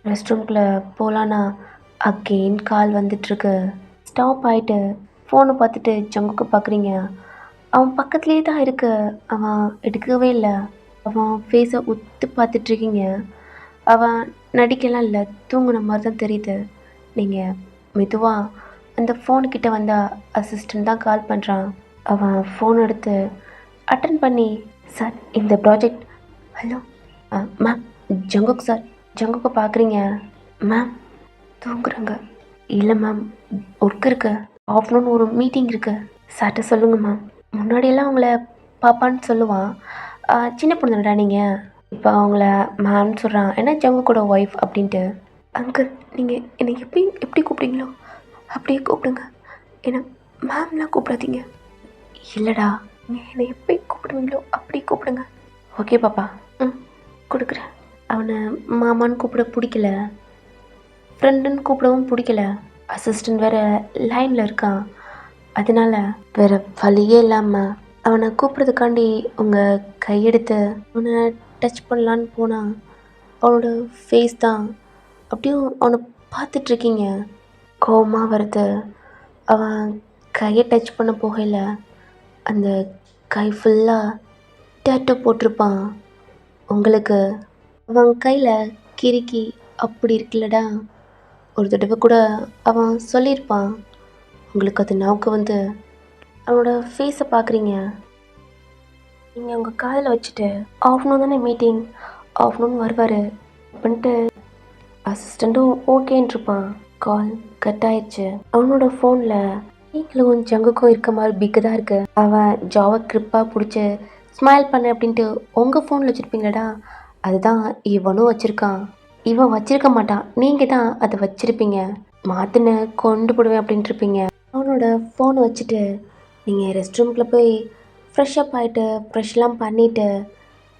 ரெஸ்ட் ரூம்குள்ளே போகலான்னா அகெயின் கால் வந்துட்டுருக்கு. ஸ்டாப் ஆகிட்டு ஃபோனை பார்த்துட்டு ஜங்குக்கு பார்க்குறீங்க. அவன் பக்கத்துலேயே தான் இருக்கு. அவன் எடுக்கவே இல்லை. அவன் ஃபேஸை உத்து பார்த்துட்ருக்கீங்க. அவன் நடிக்கலாம் இல்லை, தூங்குன மாதிரி தான் தெரியுது. நீங்கள் மெதுவாக அந்த ஃபோனுக்கிட்ட வந்தால் அசிஸ்டண்ட் தான் கால் பண்ணுறான். அவன் ஃபோன் எடுத்து அட்டன் பண்ணி, சார் இந்த project. Hello ma'am, Jungkook sir. ஜங்குக்கு பார்க்குறீங்க. மேம் தூங்குறாங்க. இல்லை மேம், ஒர்க் இருக்குது. ஆஃப்டர்நூன் ஒரு மீட்டிங் இருக்குது. சார்ட்ட சொல்லுங்கள் மேம். முன்னாடியெல்லாம் அவங்கள பாப்பான்னு சொல்லுவான். சின்ன பொண்ணு தானடா நீங்கள். இப்போ அவங்கள மேம்னு சொல்கிறான். ஏன்னா ஜங்குக்கோட ஒய்ஃப் அப்படின்ட்டு. அங்கிள், நீங்கள் என்னை எப்படி கூப்பிடுங்களோ அப்படியே கூப்பிடுங்க. ஏன்னா மேம்லாம் கூப்பிடாதீங்க. இல்லைடா, நீங்கள் என்னை எப்படி கூப்பிடுவீங்களோ அப்படியே கூப்பிடுங்க. ஓகே பாப்பா, கொடுக்குறேன். அவனை மாமான்னு கூப்பிட பிடிக்கல, ஃப்ரெண்டுன்னு கூப்பிடவும் பிடிக்கல. அசிஸ்டண்ட் வேறு லைனில் இருக்கான். அதனால வேறு வழியே இல்லாமல் அவனை கூப்பிட்றதுக்காண்டி உங்கள் கையெடுத்து அவனை டச் பண்ணலான்னு போனால் அவனோட ஃபேஸ் தான். அப்படியும் அவனை பார்த்துட்ருக்கீங்க. கோவமாக வருது. அவன் கையை டச் பண்ண போகல. அந்த கை ஃபுல்லாக டேட்டோ போட்டிருப்பான். உங்களுக்கு அவன் கையில் கிறுக்கி அப்படி இருக்குல்லடா. ஒரு தடவை கூட அவன் சொல்லியிருப்பான். உங்களுக்கு அது ஞாபகம் வந்து அவனோட ஃபேஸை பார்க்குறீங்க. நீங்கள் உங்கள் காதில் வச்சுட்டு ஆஃப்டர்நூன் தானே மீட்டிங், ஆஃப்டர்நூன் வருவார் அப்படின்ட்டு அசிஸ்டண்ட்டும் ஓகேன்ட்ருப்பான். கால் கட் ஆயிடுச்சு. அவனோட ஃபோனில் நீங்களும் ஜங்குக்கும் இருக்க மாதிரி பிக்கு தான் இருக்குது. அவன் ஜாவை கிரிப்பாக பிடிச்சி ஸ்மைல் பண்ண அப்படின்ட்டு உங்கள் ஃபோனில் வச்சுருப்பீங்களடா, அதுதான் இவனும் வச்சுருக்கான். இவன் வச்சிருக்க மாட்டான், நீங்கள் தான் அதை வச்சிருப்பீங்க, மாற்றின கொண்டு போடுவேன் அப்படின்ட்டு இருப்பீங்க. அவனோட ஃபோனை வச்சுட்டு நீங்கள் ரெஸ்ட் ரூம்குள்ளே போய் ஃப்ரெஷ் அப் ஆகிட்டு ப்ரெஷ்லாம் பண்ணிவிட்டு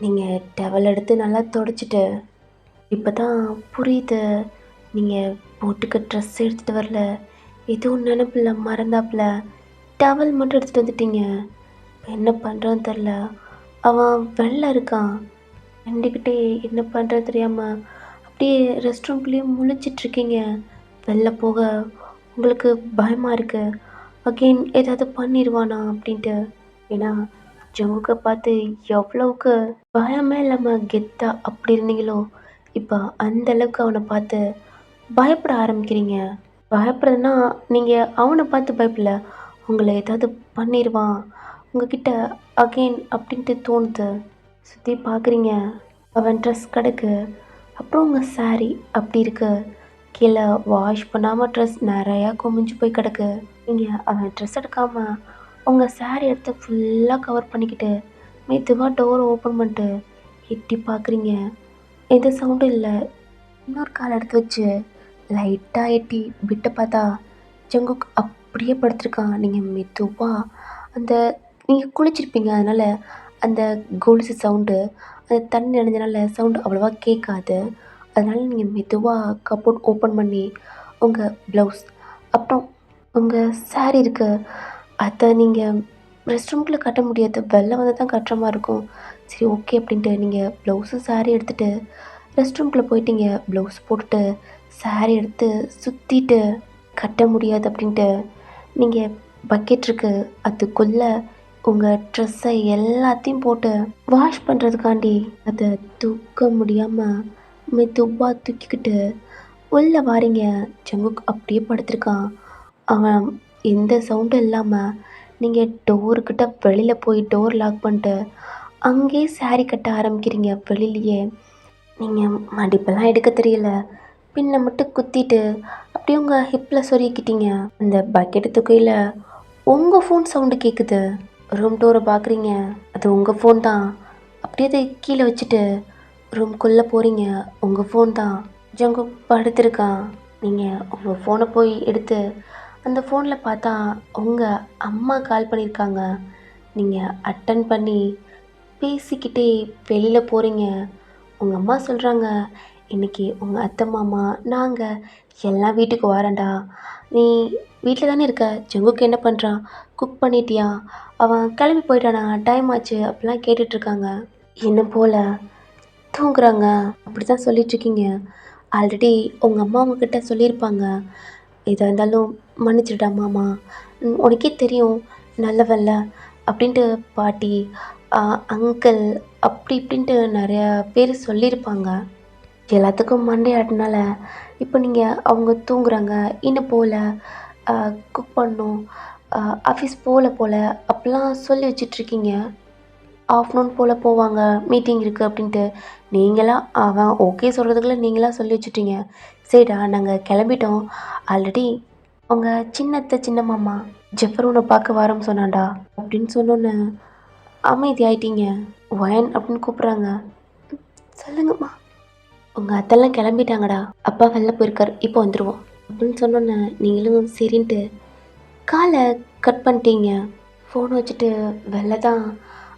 நீங்கள் டவல் எடுத்து நல்லா துடைச்சிட்டு இப்போ தான் புரியுது, நீங்கள் போட்டுக்க ட்ரெஸ் எடுத்துகிட்டு வரல, எதுவும் நினப்பில்ல மறந்தாப்புல டவல் மட்டும் எடுத்துகிட்டு வந்துட்டீங்க. என்ன பண்ணுறான்னு தெரில. அவன் வெளில இருக்கான். ரெண்டுக்கிட்டே என்ன பண்ணுறது தெரியாமல் அப்படியே ரெஸ்ட் ரூம்குள்ளேயே முழிச்சிட்ருக்கீங்க. வெளில போக உங்களுக்கு பயமாக இருக்குது. அகெயின் ஏதாவது பண்ணிடுவானா அப்படின்ட்டு. ஏன்னா ஜங்குக்கை பார்த்து எவ்வளவுக்கு பயமே இல்லாமல் கெத்தா அப்படி இருந்தீங்களோ, இப்போ அந்தளவுக்கு அவனை பார்த்து பயப்பட ஆரம்பிக்கிறீங்க. பயப்படுறதுன்னா நீங்கள் அவனை பார்த்து பயப்படல, உங்களை ஏதாவது பண்ணிடுவான் உங்ககிட்ட அகெயின் அப்படின்ட்டு தோணுது. சுற்றி பார்க்குறீங்க, அவன் ட்ரெஸ் கிடக்கு, அப்புறம் உங்கள் சாரீ அப்படி இருக்கு, கீழே வாஷ் பண்ணாமல் ட்ரெஸ் நிறையா குமிஞ்சு போய் கிடக்கு. நீங்கள் அவன் ட்ரெஸ் எடுக்காமல் உங்கள் சாரீ எடுத்து ஃபுல்லாக கவர் பண்ணிக்கிட்டு மெதுவாக டோரை ஓப்பன் பண்ணிட்டு எட்டி பார்க்குறீங்க. எந்த சவுண்டும் இல்லை. இன்னொரு கால் எடுத்து வச்சு லைட்டாக எட்டி விட்டு பார்த்தா ஜங்குக் அப்படியே படுத்திருக்கான். நீங்கள் மெதுவாக அந்த நீங்கள் குளிச்சிருப்பீங்க, அதனால் அந்த கொலுசு சவுண்டு, அந்த தண்ணி நனைஞ்சனால சவுண்டு அவ்வளோவா கேட்காது. அதனால் நீங்கள் மெதுவாக கப்போர்ட் ஓப்பன் பண்ணி உங்கள் ப்ளவுஸ் அப்புறம் உங்கள் சாரீ இருக்கு, அதை நீங்கள் ரெஸ்ட் ரூம்குள்ளே கட்ட முடியாது, வெளில வந்து தான் கட்டுற மாதிரி இருக்கும். சரி ஓகே அப்படின்ட்டு நீங்கள் ப்ளவுஸு சாரீ எடுத்துகிட்டு ரெஸ்ட் ரூம்குள்ளே போயிட்டீங்க. ப்ளவுஸ் போட்டுட்டு சாரீ எடுத்து சுற்றிட்டு கட்ட முடியாது அப்படின்ட்டு நீங்கள் பக்கெட் இருக்கு, அதுக்குள்ளே உங்கள் ட்ரெஸ்ஸை எல்லாத்தையும் போட்டு வாஷ் பண்ணுறதுக்காண்டி அதை தூக்க முடியாமல் மெதுவாக தூக்கிக்கிட்டு உள்ளே வாரீங்க. ஜங்குக் அப்படியே படுத்திருக்கான். அவன் எந்த சவுண்டும் இல்லாமல் நீங்கள் டோருக்கிட்ட வெளியில் போய் டோர் லாக் பண்ணிட்டு அங்கேயே சாரீ கட்ட ஆரம்பிக்கிறீங்க. வெளியிலையே நீங்கள் மடிப்பெல்லாம் எடுக்க தெரியல, பின்னை மட்டும் குத்திட்டு அப்படியே உங்கள் ஹிப்பில் சொருகிக்கிட்டீங்க. அந்த பக்கெட்டு தூக்கையில் உங்கள் ஃபோன் சவுண்டு கேட்குது. ரூம் டோரை பார்க்குறீங்க, அது உங்கள் ஃபோன் தான். அப்படியே அதை கீழே வச்சுட்டு ரூம்குள்ளே போகிறீங்க, உங்கள் ஃபோன் தான். ஜங்கு படுத்திருக்கான். நீங்கள் உங்கள் ஃபோனை போய் எடுத்து அந்த ஃபோனில் பார்த்தா உங்கள் அம்மா கால் பண்ணியிருக்காங்க. நீங்கள் அட்டன் பண்ணி பேசிக்கிட்டே வெளியில் போகிறீங்க. உங்கள் அம்மா சொல்கிறாங்க, இன்றைக்கி உங்கள் அத்தை மாமா நாங்கள் எல்லாம் வீட்டுக்கு வரேன்டா, நீ வீட்டில் தானே இருக்க, ஜங்குக்கு என்ன பண்ணுறான், குக் பண்ணிட்டியா, அவன் கிளம்பி போயிட்டானா, டைம் ஆச்சு அப்படிலாம் கேட்டுட்ருக்காங்க. என்ன போல் தூங்குறாங்க அப்படி தான் சொல்லிகிட்ருக்கீங்க. ஆல்ரெடி உங்கள் அம்மா உங்ககிட்ட சொல்லியிருப்பாங்க, எதாக இருந்தாலும் மன்னிச்சிடா மாமா, உனக்கே தெரியும் நல்லவல்ல அப்படின்ட்டு. பாட்டி அங்கிள் அப்படி இப்படின்ட்டு நிறையா பேர் சொல்லியிருப்பாங்க. எல்லாத்துக்கும் மண்டே ஆட்டினால இப்போ நீங்கள் அவங்க தூங்குறாங்க, இன்னும் போகல, குக் பண்ணணும், ஆஃபீஸ் போகல அப்படிலாம் சொல்லி வச்சிட்ருக்கீங்க. ஆஃப்டர்நூன் போல் போவாங்க, மீட்டிங் இருக்குது அப்படின்ட்டு. நீங்களாம் அவன் ஓகே சொல்கிறதுக்குள்ள நீங்களாக சொல்லி வச்சுட்டீங்க. சரிடா நாங்கள் கிளம்பிட்டோம், ஆல்ரெடி உங்கள் சின்னத்தை சின்ன மாமா ஜெஃபர் உன்னை பார்க்க வரோம் சொன்னான்டா அப்படின்னு சொன்னோன்னே அமைதி ஆயிட்டீங்க. ஒயன் அப்படின்னு கூப்பிட்றாங்க. சொல்லுங்கம்மா. உங்கள் அத்தெல்லாம் கிளம்பிட்டாங்கடா, அப்பா வெளில போயிருக்கார், இப்போ வந்துடுவோம் அப்படின்னு சொன்னோன்னே நீங்களும் சரின்ட்டு காலை கட் பண்ணிட்டீங்க. ஃபோனை வச்சுட்டு வெளில தான்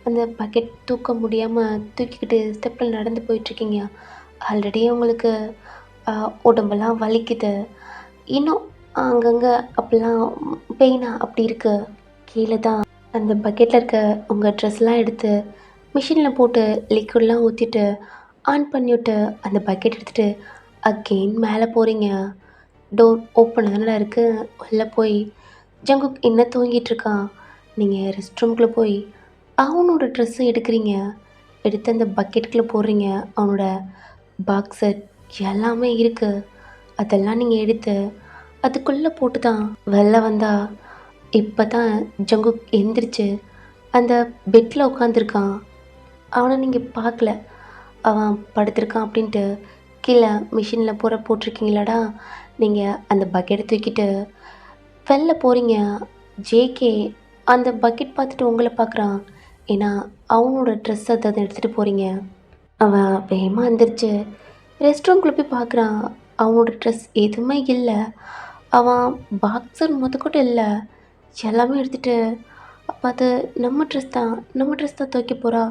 அந்த பக்கெட் தூக்க முடியாமல் தூக்கிக்கிட்டு ஸ்டெப்பில் நடந்து போயிட்டுருக்கீங்க. ஆல்ரெடி உங்களுக்கு உடம்பெல்லாம் வலிக்குது, இன்னும் அங்கங்கே அப்படிலாம் பெயினாக அப்படி இருக்குது. கீழே தான் அந்த பக்கெட்டில் இருக்க உங்கள் ட்ரெஸ்லாம் எடுத்து மிஷினில் போட்டு லிக்விட்லாம் ஊற்றிட்டு ஆன் பண்ணிவிட்டு அந்த பக்கெட் எடுத்துகிட்டு அகெயின் மேலே போகிறீங்க. டோர் ஓப்பன் தானே இருக்குது, உள்ளே போய் ஜங்குக் என்ன தூங்கிட்டுருக்கான். நீங்கள் ரெஸ்ட் ரூம்குள்ளே போய் அவனோட ட்ரெஸ்ஸை எடுக்கிறீங்க, எடுத்து அந்த பக்கெட்டுக்குள்ளே போடுறீங்க. அவனோட பாக்ஸர் எல்லாமே இருக்குது, அதெல்லாம் நீங்கள் எடுத்து அதுக்குள்ளே போட்டு தான் வெளில வந்தா இப்போ தான் ஜங்குக் எந்திரிச்சு அந்த பெட்டில் உட்காந்துருக்கான். அவனை நீங்கள் பார்க்கல, அவன் படுத்திருக்கான் அப்படின்ட்டு கீழே மிஷினில் போட்டிருக்கீங்களாடா. நீங்கள் அந்த பக்கெட்டை தூக்கிட்டு வெளில போகிறீங்க. ஜேகே அந்த பக்கெட் பார்த்துட்டு உங்களை பார்க்குறான், ஏன்னா அவனோட ட்ரெஸ் அதை எடுத்துகிட்டு போகிறீங்க. அவன் வேகமாக எந்திரிச்சு ரெஸ்ட் ரூம்குள்ள போய் பார்க்குறான். அவனோட ட்ரெஸ் எதுவுமே இல்ல. அவன் பாக்ஸர் மொதற்கொண்டு இல்ல. எல்லாமே எடுத்துட்டு, அப்ப அது நம்ம ட்ரெஸ் தான். நம்ம ட்ரெஸ் தான் துவைக்க போறா.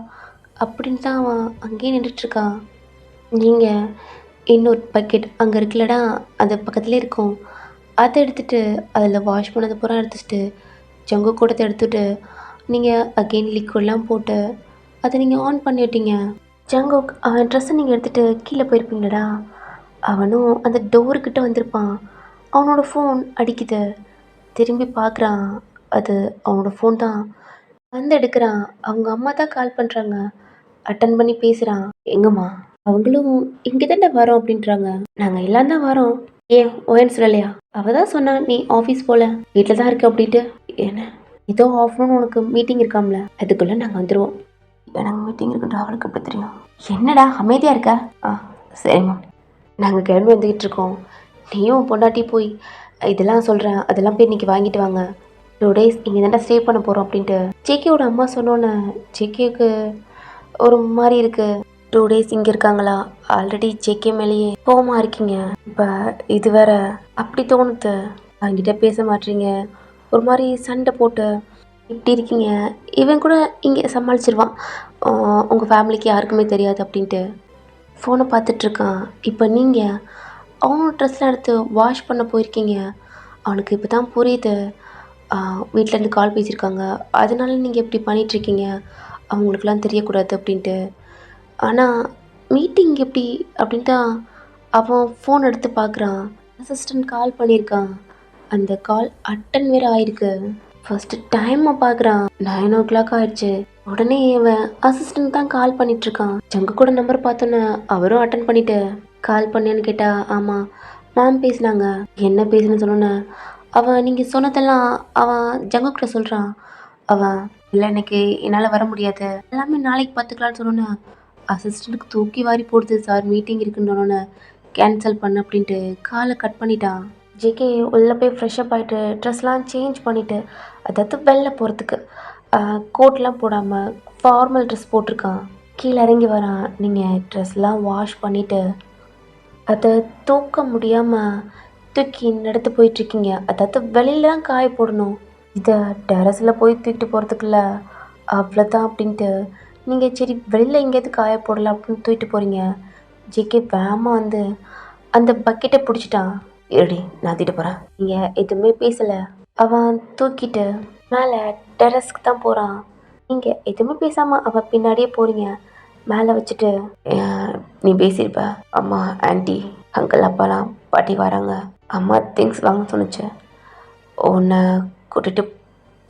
அப்படின்னு தான் அவன் அங்கேயே நின்னுட்டுருக்கான். நீங்க இன்னொரு பக்கெட் அங்க இருக்குல்லடா, அது பக்கத்துலயே இருக்கும். அத எடுத்துட்டு, அதில வாஷ் பண்ணது பூரா எடுத்துட்டு, ஜங்கு கூடத்த எடுத்துட்டு, நீங்க அகைன் லிக்விட்லாம் போட்டு, அத நீங்க ஆன் பண்ணி விட்டீங்க. ஜங்குக் அவன் ட்ரெஸ்ஸ நீங்க எடுத்துட்டு கீழ போயிருப்பீங்களடா, அவனும் அந்த டோர்கிட்ட வந்திருப்பான். அவனோட ஃபோன் அடிக்குது. திரும்பி பார்க்குறான். அது அவனோட ஃபோன் தான். வந்து எடுக்குறான். அவங்க அம்மா தான் கால் பண்றாங்க. அட்டெண்ட் பண்ணி பேசுறான். "எங்கம்மா?" அவங்களும் "இங்க தான்டா வரோம்" அப்படின்றாங்க. "நாங்க எல்லாம் தான் வரோம்." "ஏன் ஓயன்னு சொல்லலையா?" "அவ தான் சொன்னா நீ ஆஃபீஸ் போல, வீட்ல தான் இருக்க" அப்படின்ட்டு. "என்ன? ஏதோ ஆஃப்டர்நூன் உனக்கு மீட்டிங் இருக்காம்ல, அதுக்குள்ள நாங்க வந்துருவோம்." "எனக்கு மீட்டிங் இருக்குன்ற அவளுக்கு எப்படி தெரியும்?" "என்னடா அமைதியா இருக்க?" "ஆ சரிம்மா." "நாங்க கிளம்பி வந்துகிட்டு இருக்கோம். நீயும் உன் பொண்டாட்டியும் போய் இதெல்லாம் சொல்றேன், அதெல்லாம் போய் இன்னைக்கு வாங்கிட்டு வாங்க. 2 டேஸ் இங்க தான்டா ஸ்டே பண்ண போறோம்" அப்படின்ட்டு. ஜேகேவோட அம்மா சொன்னோன்னே, ஜேகேவுக்கு ஒரு மாரி இருக்கு. 2 டேஸ் இங்க இருக்காங்களா? ஆல்ரெடி ஜேகே மேலேயே கோவமா இருக்கீங்க. இப்ப இது வேற. அப்படி தோணுது. என்கிட்ட பேச மாட்றீங்க. ஒரு மாரி சண்டை போட்டு இப்படி இருக்கீங்க. இவன் கூட இங்க சமாளிச்சுருவான். உங்க ஃபேமிலிக்கு யாருக்குமே தெரியாது அப்படின்ட்டு. ஃபோன பார்த்துட்ருக்கான். இப்ப நீங்க அவனோட ட்ரெஸ்லாம் எடுத்து வாஷ் பண்ண போயிருக்கீங்க. அவனுக்கு இப்ப தான் புரியுது. ஆ வீட்லேருந்து கால் பேசியிருக்காங்க. அதனால நீங்க இப்படி பண்ணிட்டுருக்கீங்க. அவங்களுக்கெல்லாம் தெரியக்கூடாது அப்படின்ட்டு. ஆனா, மீட்டிங் எப்படி அப்படின்னு தான் அவன் ஃபோன் எடுத்து பார்க்குறான். அசிஸ்டன்ட் கால் பண்ணியிருக்கான். அந்த கால் அட்டன் வேற ஆயிருக்கு. ஃபர்ஸ்ட்டு டைம பார்க்குறான். 9:00 ஆயிடுச்சு. உடனே இவன் அசிஸ்டன்ட் தான் கால் பண்ணிட்டுருக்கான். ஜங்கு கூட நம்பர் பார்த்தோன்னே அவரும் அட்டன் பண்ணிட்டு, கால் பண்ணியான்னு கேட்டா, ஆமா மேம் பேசுனாங்க. என்ன பேசுனேன்னு சொன்னோன்னே, அவன் நீங்க சொன்னதெல்லாம் அவன் ஜங்குகிட்ட சொல்றான். அவன் இல்ல இன்னைக்கு என்னால வர முடியாது. எல்லாமே நாளைக்கு பார்த்துக்கலான்னு சொன்னோன்னே, அசிஸ்டன்ட்க்கு தூக்கி வாரி போடுது. சார் மீட்டிங் இருக்குன்னு சொன்னோன்னே, கேன்சல் பண்ணு அப்படின்ட்டு கால கட் பண்ணிட்டான். ஜேகே உள்ள போய் ஃப்ரெஷ் அப் ஆயிட்டு, ட்ரெஸ்லாம் சேஞ்ச் பண்ணிட்டு, அதாவது வெளில போறதுக்கு கோட்லாம் போடாம ஃபார்மல் ட்ரெஸ் போட்டிருக்கான். கீழ இறங்கி வரான். நீங்க ட்ரெஸ்லாம் வாஷ் பண்ணிட்டு, அத தூக்க முடியாம தூக்கி நடந்து போயிட்டுருக்கீங்க. அதாவது வெளில தான் காய போடணும். இத டெர்ரஸ்ல போய் தூக்கிட்டு போறதுக்குள்ள அவ்வளோதான் அப்படின்ட்டு, நீங்க சரி வெளில எங்கேயாவது காய போடலாம் அப்படின்னு தூக்கிட்டு போறீங்க. ஜேகே வேகமா வந்து அந்த பக்கெட்ட புடிச்சுட்டான். "இருடி நான் தூக்கிட்டு போறேன்." நீங்க எதுவுமே பேசல. அவன் தூக்கிட்டு மேல டெர்ரஸ்க்கு தான் போறான். நீங்க எதுவுமே பேசாம அவன் பின்னாடியே போறீங்க. மேல வச்சுட்டு, நீ பேசியிருப்ப. அம்மா, ஆன்ட்டி, அங்கிள், அப்பாலாம் பாட்டி வராங்க. அம்மா திங்ஸ் வாங்க சொன்னுச்சு. உன்னை கூட்டிட்டு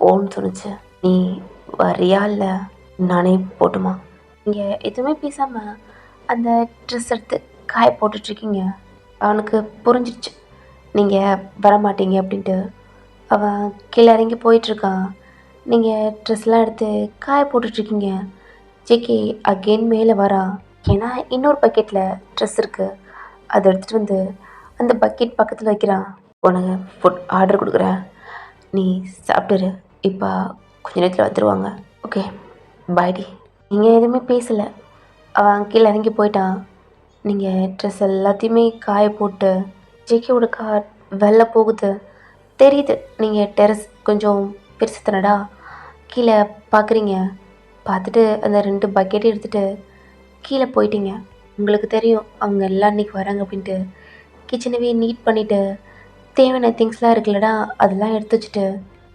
போன்னு சொன்னுச்சு. நீ வரியா இல்லை நானே போட்டுமா?" நீங்கள் எதுவுமே பேசாமல் அந்த ட்ரெஸ் எடுத்து காய போட்டுட்ருக்கீங்க. அவனுக்கு புரிஞ்சிடுச்சு நீங்கள் வரமாட்டீங்க அப்படின்ட்டு. அவன் கீழே இறங்கி போயிட்டுருக்கான். நீங்கள் ட்ரெஸ்லாம் எடுத்து காய போட்டுட்ருக்கீங்க. ஜேகே அகெயின் மேலே வரா. ஏன்னா இன்னொரு பக்கெட்டில் ட்ரெஸ் இருக்குது. அதை எடுத்துகிட்டு வந்து அந்த பக்கெட் பக்கத்தில் வைக்கிறான். உனக்கு ஃபுட் ஆர்டர் கொடுக்குறேன், நீ சாப்பிட்டுரு. இப்போ கொஞ்ச நேரத்தில் வந்துடுவாங்க. ஓகே பாய்டி. நீங்கள் எதுவுமே பேசலை. அவன் கீழே இறங்கி போயிட்டான். நீங்கள் ட்ரெஸ் எல்லாத்தையுமே காய போட்டு ஜேகேவோட கார் வெளில போகுது. தெரியுது நீங்கள் டெரஸ் கொஞ்சம் பெருசு தானடா. கீழே பார்க்குறீங்க. பார்த்துட்டு அந்த 2 பக்கெட்டையும் எடுத்துகிட்டு கீழே போயிட்டீங்க. உங்களுக்கு தெரியும் அவங்க எல்லாம் இன்றைக்கி வராங்க அப்படின்ட்டு. கிச்சனவே நீட் பண்ணிவிட்டு தேவையான திங்ஸ்லாம் இருக்குல்லடா அதெல்லாம் எடுத்து வச்சுட்டு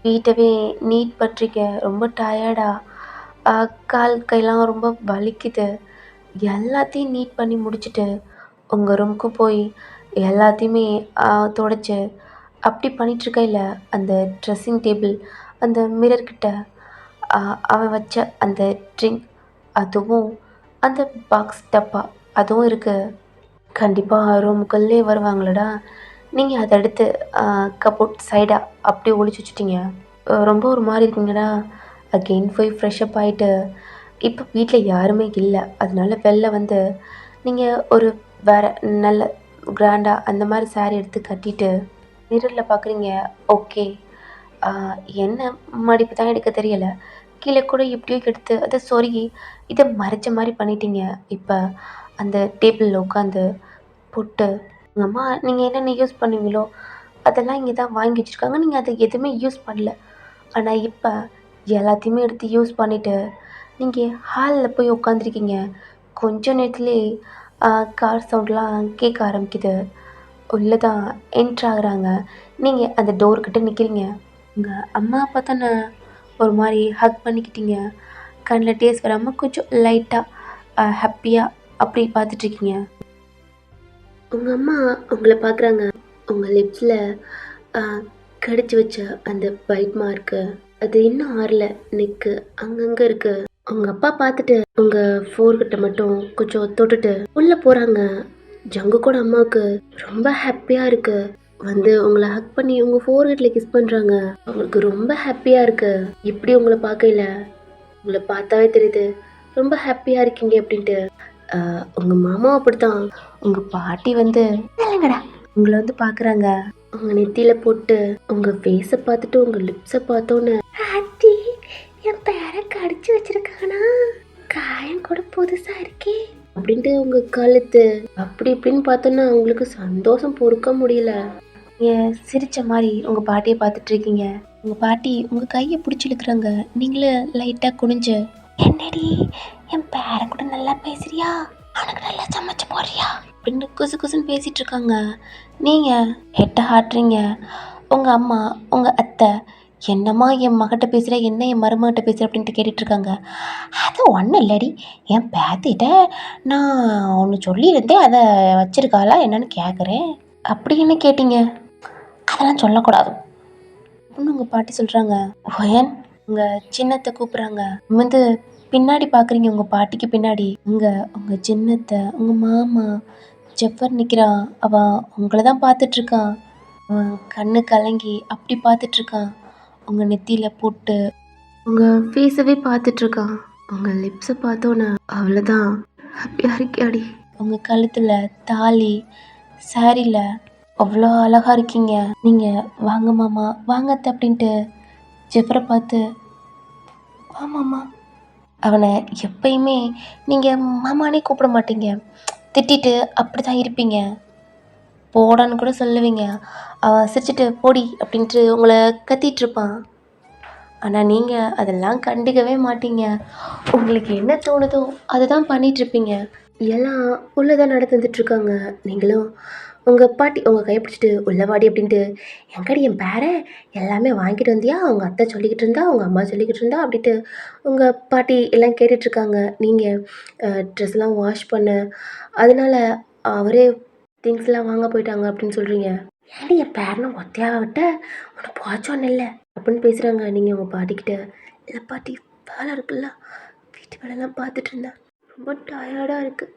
வீட்டவே நீட் பண்றீங்க. ரொம்ப டயர்டா, கால் கைலாம் ரொம்ப வலிக்குது. எல்லாத்தையும் நீட் பண்ணி முடிச்சுட்டு உங்கள் ரூமுக்கு போய் எல்லாத்தையுமே துடைச்சு அப்படி பண்ணிகிட்ருக்கையில அந்த ட்ரெஸ்ஸிங் டேபிள் அந்த மிரர் கிட்ட அவன் வச்ச அந்த ட்ரிங்க் அதுவும் அந்த பாக்ஸ் டப்பா அதுவும் இருக்குது. கண்டிப்பாக ரூமுக்குள்ளே வருவாங்களடா. நீங்கள் அத எடுத்து கபோர்ட் சைடா அப்படியே ஒளிச்சு வச்சுட்டீங்க. ரொம்ப ஒரு மாரி இருக்கீங்கடா. அகெயின் போய் ஃப்ரெஷ் அப் ஆயிட்டு, இப்போ வீட்ல யாருமே இல்ல. அதனால வெளில வந்து நீங்கள் ஒரு வேற நல்ல கிராண்டா அந்த மாரி சாரி எடுத்து கட்டிட்டு, மிரர்ல பார்க்குறீங்க. ஓகே. ஆ என்ன மடிப்பு தான் எடுக்க தெரியல. கீழ கூட எப்படியோ எடுத்து அத சொருகி இத மறைச்ச மாரி பண்ணிட்டீங்க. இப்ப அந்த டேபிளில் உட்காந்து போட்டு, உங்கள் அம்மா நீங்கள் என்னென்ன யூஸ் பண்ணுவீங்களோ அதெல்லாம் இங்கே தான் வாங்கி வச்சுருக்காங்க. நீங்கள் அதை எதுவுமே யூஸ் பண்ணல. ஆனால் இப்போ எல்லாத்தையுமே எடுத்து யூஸ் பண்ணிவிட்டு நீங்கள் ஹாலில் போய் உட்காந்துருக்கீங்க. கொஞ்ச நேரத்துலேயே கார் சவுண்ட்லாம் கேட்க ஆரம்பிக்குது. உள்ளே தான் என்ட்ரு ஆகுறாங்க. நீங்கள் அந்த டோர்கிட்ட நிற்கிறீங்க. உங்கள் அம்மா பார்த்தானே ஒரு மாதிரி ஹக் பண்ணிக்கிட்டீங்க. கண்ணில் டேஸ் வராமல் கொஞ்சம் லைட்டாக ஹாப்பியாக அப்படி பார்த்துட்ருக்கீங்க. உங்கள் அம்மா உங்களை பார்க்குறாங்க. உங்கள் லிப்ஸில் கடிச்சு வச்ச அந்த பைட் மார்க்கு அது இன்னும் ஆறல. நெக்கு அங்கங்கே இருக்கு. உங்கள் அப்பா பார்த்துட்டு உங்கள் ஃபோர்கிட்ட மட்டும் கொஞ்சம் தொட்டுட்டு உள்ளே போகிறாங்க. ஜங்கு கூட அம்மாவுக்கு ரொம்ப ஹாப்பியாக இருக்கு. வந்து உங்களை ஹக் பண்ணி உங்கள் ஃபோர்ஹெட்டில் கிஸ் பண்ணுறாங்க. அவங்களுக்கு ரொம்ப ஹாப்பியாக இருக்கு. இப்படி உங்களை பார்க்கல, உங்களை பார்த்தாவே தெரியுது ரொம்ப ஹாப்பியாக இருக்கீங்க அப்படின்ட்டு. உங்கள் மாமா அப்படித்தான். உங்கள் பாட்டி வந்து இல்லைங்கடா உங்களை வந்து பார்க்குறாங்க. உங்கள் நெத்தியில் போட்டு உங்கள் ஃபேஸை பார்த்துட்டு உங்கள் லிப்ஸை பார்த்தோன்னு, ஆண்டி என் பேரை கடிச்சு வச்சிருக்கானா, காயம் கூட புதுசாக இருக்கே அப்படின்ட்டு உங்கள் கழுத்து அப்படி இப்படின்னு பார்த்தோன்னா அவங்களுக்கு சந்தோஷம் பொறுக்க முடியல. நீங்கள் சிரித்த மாதிரி உங்கள் பாட்டியை பார்த்துட்ருக்கீங்க. உங்கள் பாட்டி உங்கள் கையை பிடிச்சி இழுக்கிறாங்க. நீங்களே லைட்டாக குனிஞ்சு, என்னடி என் பேரை கூட நல்லா பேசுறியா, அவனுக்கு நல்லா சமைச்சு போடுறியா அப்படின்னு குசு குசுன்னு பேசிகிட்டு இருக்காங்க. நீங்கள் ஹெட்டை ஆட்டுறீங்க. உங்கள் அம்மா உங்கள் அத்தை என்னம்மா என் மகிட்ட பேசுகிற, என்ன என் மருமகிட்ட பேசுகிற அப்படின்ட்டு கேட்டுட்ருக்காங்க. அது ஒன்றும் இல்லடி, என் பேத்திட்ட நான் ஒன்று சொல்லியிருந்தேன், அதை வச்சுருக்காளா என்னன்னு கேட்குறேன். அப்படி என்ன கேட்டீங்க? அதெல்லாம் சொல்லக்கூடாது அப்படின்னு உங்கள் பாட்டி சொல்கிறாங்க. ஒயன் உங்கள் சின்னத்தை கூப்பிட்றாங்க. வந்து பின்னாடி பார்க்குறீங்க. உங்கள் பாட்டிக்கு பின்னாடி உங்கள் சின்னத்தை உங்கள் மாமா ஜெஃபர் நிற்கிறான். அவன் உங்களை தான் பார்த்துட்ருக்கான். அவன் கண்ணு கலங்கி அப்படி பார்த்துட்ருக்கான். உங்கள் நெத்தியில் போட்டு உங்கள் ஃபேஸவே பார்த்துட்ருக்கான். உங்கள் லிப்ஸை பார்த்தோன்னே அவ்வளோதான் ஹாப்பியாக இருக்கியாடி. உங்கள் கழுத்தில் தாலி சாரியில் அவ்வளோ அழகாக இருக்கீங்க. நீங்கள் வாங்க மாமா வாங்க அத்தை அப்படின்ட்டு ஜெஃபரை பார்த்து வா மாமா. அவனை எப்பயுமே நீங்கள் மாமானே கூப்பிட மாட்டீங்க, திட்டிட்டு அப்படி தான் இருப்பீங்க. போடான்னு கூட சொல்லுவீங்க. அவன் சிரிச்சிட்டு போடி அப்படின்ட்டு உங்களை கத்திகிட்ருப்பான். ஆனால் நீங்கள் அதெல்லாம் கண்டுக்கவே மாட்டீங்க. உங்களுக்கு என்ன தோணுதோ அதை தான் பண்ணிகிட்ருப்பீங்க. எல்லாம் உள்ளே தான் நடந்துட்டுருக்காங்க. நீங்களும் உங்கள் பாட்டி உங்கள் கையை பிடிச்சிட்டு உள்ளவாடி அப்படின்ட்டு, எங்கடி என் பேரை எல்லாமே வாங்கிட்டு வந்தியா, அவங்க அத்தை சொல்லிக்கிட்டு இருந்தா, அவங்க அம்மா சொல்லிக்கிட்டு இருந்தா அப்படின்ட்டு உங்கள் பாட்டி எல்லாம் கேட்டுட்ருக்காங்க. நீங்கள் ட்ரெஸ்லாம் வாஷ் பண்ண அதனால அவரே திங்ஸ்லாம் வாங்க போயிட்டாங்க அப்படின்னு சொல்கிறீங்க. ஏன்டி என் பேரனை ஒத்தையாக விட்ட, உனக்கு போச்சோன்னு இல்லை அப்படின்னு பேசுகிறாங்க. நீங்கள் உங்கள் பாட்டிக்கிட்ட, இல்லை பாட்டி வேலை இருக்குல்ல, வீட்டு வேலைலாம் பார்த்துட்டு இருந்தேன், ரொம்ப டயர்டாக இருக்குது.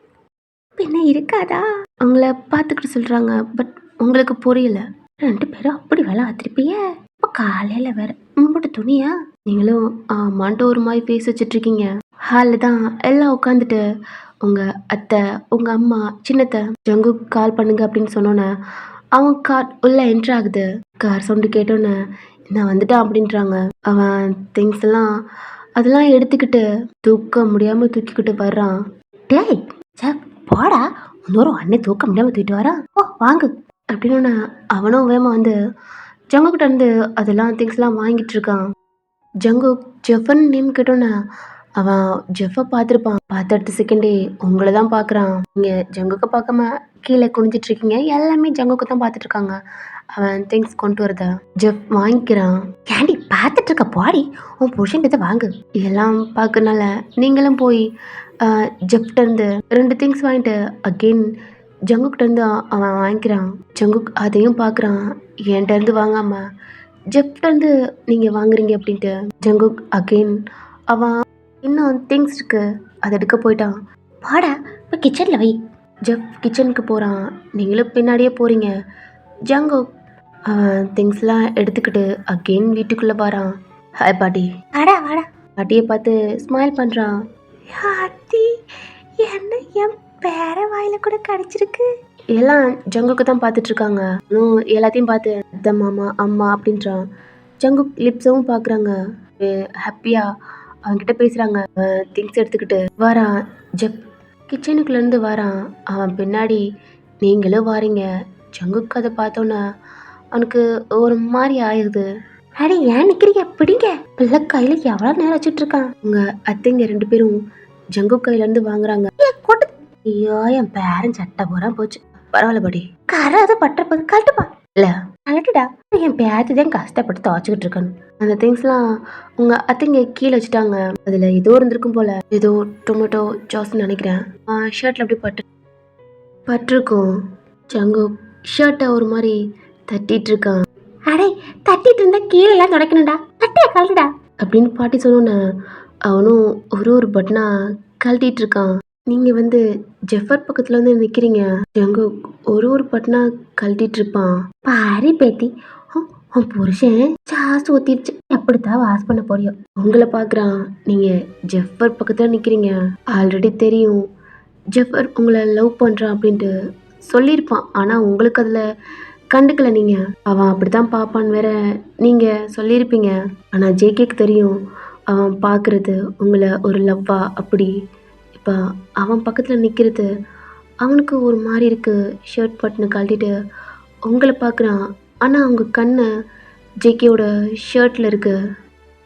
பின்ன இருக்காதா அவங்கள பார்த்துக்கிட்டு சொல்கிறாங்க. பட் உங்களுக்கு புரியல. 2 பேரும் அப்படி வேலை ஆத்திருப்பிய. இப்போ காலையில் வேற உங்கள்கிட்ட துணியா. நீங்களும் ஆமான்ட்டு ஒரு மாதிரி ஃபேஸ் வச்சுட்ருக்கீங்க. ஹாலில் தான் எல்லாம் உட்காந்துட்டு உங்கள் அத்தை உங்கள் அம்மா சின்னத்தை ஜங்கு கால் பண்ணுங்க அப்படின்னு சொன்னோன்னே அவன் கார் உள்ளே என்ட்ரு ஆகுது. கார் சவுண்டு கேட்டோன்னே நான் வந்துட்டான் அப்படின்றாங்க. அவன் திங்ஸ் எல்லாம் அதெல்லாம் எடுத்துக்கிட்டு தூக்க முடியாமல் தூக்கிக்கிட்டு வர்றான். டேய் சார் போடா, இன்னொரு அண்ணன் தூக்க முடியாமல் தூக்கிட்டு வரான், ஓ வாங்கு அப்படின்னு அவனும் வேகமாக வந்து ஜங்குக்கிட்ட இருந்து அதெல்லாம் திங்ஸ்லாம் வாங்கிட்டு இருக்கான். ஜங்கு ஜெஃபன் நேம் கேட்டோன்னே அவன் ஜெஃபை பார்த்துருப்பான். பார்த்த அடுத்த செகண்டே உங்களை தான் பார்க்குறான். நீங்கள் ஜங்குக்கு பார்க்காம கீழே குனிஞ்சிட்ருக்கீங்க. எல்லாமே ஜங்குக்கு தான் பார்த்துட்ருக்காங்க. அவன் திங்ஸ் கொண்டு வரத ஜெஃப் வாங்கிக்கிறான். கேண்டி பார்த்துட்ருக்க பாடி உன் புருஷன் கிட்ட வாங்கு. இதெல்லாம் பார்க்கறனால நீங்களும் போய் ஜெஃப்டேருந்து 2 திங்ஸ் வாங்கிட்டு அகெயின் ஜங்குக்கிட்டேருந்து அவன் வாங்கிக்கிறான். ஜங்குக் அதையும் பார்க்குறான். என்கிட்டேருந்து வாங்காமல் ஜெஃப்டேருந்து நீங்கள் வாங்குறீங்க அப்படின்ட்டு. ஜங்குக் அகெயின் அவன் இன்னும் திங்ஸ் இருக்கு அதை எடுக்க போயிட்டான். பாடா இப்போ கிச்சனில் வை. ஜெஃப் கிச்சனுக்கு போகிறான். நீங்களும் பின்னாடியே போகிறீங்க. ஜங்குக் அவன் திங்ஸ்லாம் எடுத்துக்கிட்டு அகெயின் வீட்டுக்குள்ளே வரான். ஹாய் பாட்டி. வாடா வாடா. பாட்டியை பார்த்து ஸ்மைல் பண்ணுறான். பாட்டி என்ன என் பேர வாயில் கூட கடிச்சிருக்கு. எல்லாம் ஜங்குக்கு தான் பார்த்துட்ருக்காங்க. இன்னும் எல்லாத்தையும் பார்த்து அத்தை மாமா அம்மா அப்படின்றான். ஜங்குக் லிப்ஸவும் பார்க்குறாங்க. ஹாப்பியாக அவன்கிட்ட பேசுகிறாங்க. திங்ஸ் எடுத்துக்கிட்டு வரான். ஜெஃப் கிச்சனுக்குள்ளேருந்து வரான். அவன் பின்னாடி நீங்களும் வாரீங்க. ஜங்குக்கு அதை பார்த்தோன்னே அவனுக்கு ஒரு மாதிரி ஆயிடுது. அடே ஏன் நிற்கிறீங்க, பிடிங்க. பிள்ளை கையில் எவ்வளோ நேரம் வச்சுட்டு இருக்கான். உங்கள் அத்தைங்க 2 பேரும் ஜங்கு கையிலேருந்து வாங்குறாங்க. ஐயோ என் பேரன் சட்டை போறா போச்சு. பரவாயில்ல படி, கரை பட்டப்போது கழட்டுப்பா. இல்ல கழட்டுடா, என் பேத்தி தான் கஷ்டப்பட்டு துவச்சிக்கிட்டு இருக்கேன். அந்த திங்ஸ்லாம் உங்க அத்தைங்க கீழே வச்சுட்டாங்க. அதுல ஏதோ இருந்திருக்கும் போல, ஏதோ டொமேட்டோ சாஸ்ன்னு நினைக்கிறேன். ஷர்ட்ல அப்படி பட்டிருக்கும். ஜங்கு ஷர்ட்டை ஒரு மாதிரி தட்டிட்டு இருக்கான். அடே தட்டிட்டு இருந்தா கீழே எல்லாம் துடைக்கணும்டா, தட்டியா கழட்டுடா அப்படின்னு பாட்டி சொன்னோன்னே அவனும் ஒரு பட்டனா கழட்டிட்டு இருக்கான். நீங்க ஜெஃபர் பக்கத்துல நிக்கிறீங்க. ஜங்கு ஒரு பட்டனா கழட்டிட்டு இருப்பான். பாரி பேத்தி, உன் புருஷன் சாஸ் ஊத்திடுச்சு, எப்படித்தான் வாஷ் பண்ண போறியோ. உங்களை பாக்குறான். நீங்க ஜெஃபர் பக்கத்துல நிக்கிறீங்க. ஆல்ரெடி தெரியும் ஜெஃபர் உங்களை லவ் பண்றான் அப்படின்ட்டு சொல்லியிருப்பான். ஆனா உங்களுக்கு அதுல கண்டுக்கல. நீங்க அவன் அப்படித்தான் பாப்பான்னு வேற நீங்க சொல்லியிருப்பீங்க. ஆனா ஜேகேக்கு தெரியும் அவன் பாக்குறது உங்களை ஒரு லவ்வா அப்படி. இப்போ அவன் பக்கத்தில் நிற்கிறது அவனுக்கு ஒரு மாதிரி இருக்குது. ஷர்ட் பட்டனை கழட்டிட்டு உங்களை பார்க்குறான். ஆனால் அவங்க கண்ணை ஜேகேயோட ஷர்ட்டில் இருக்கு.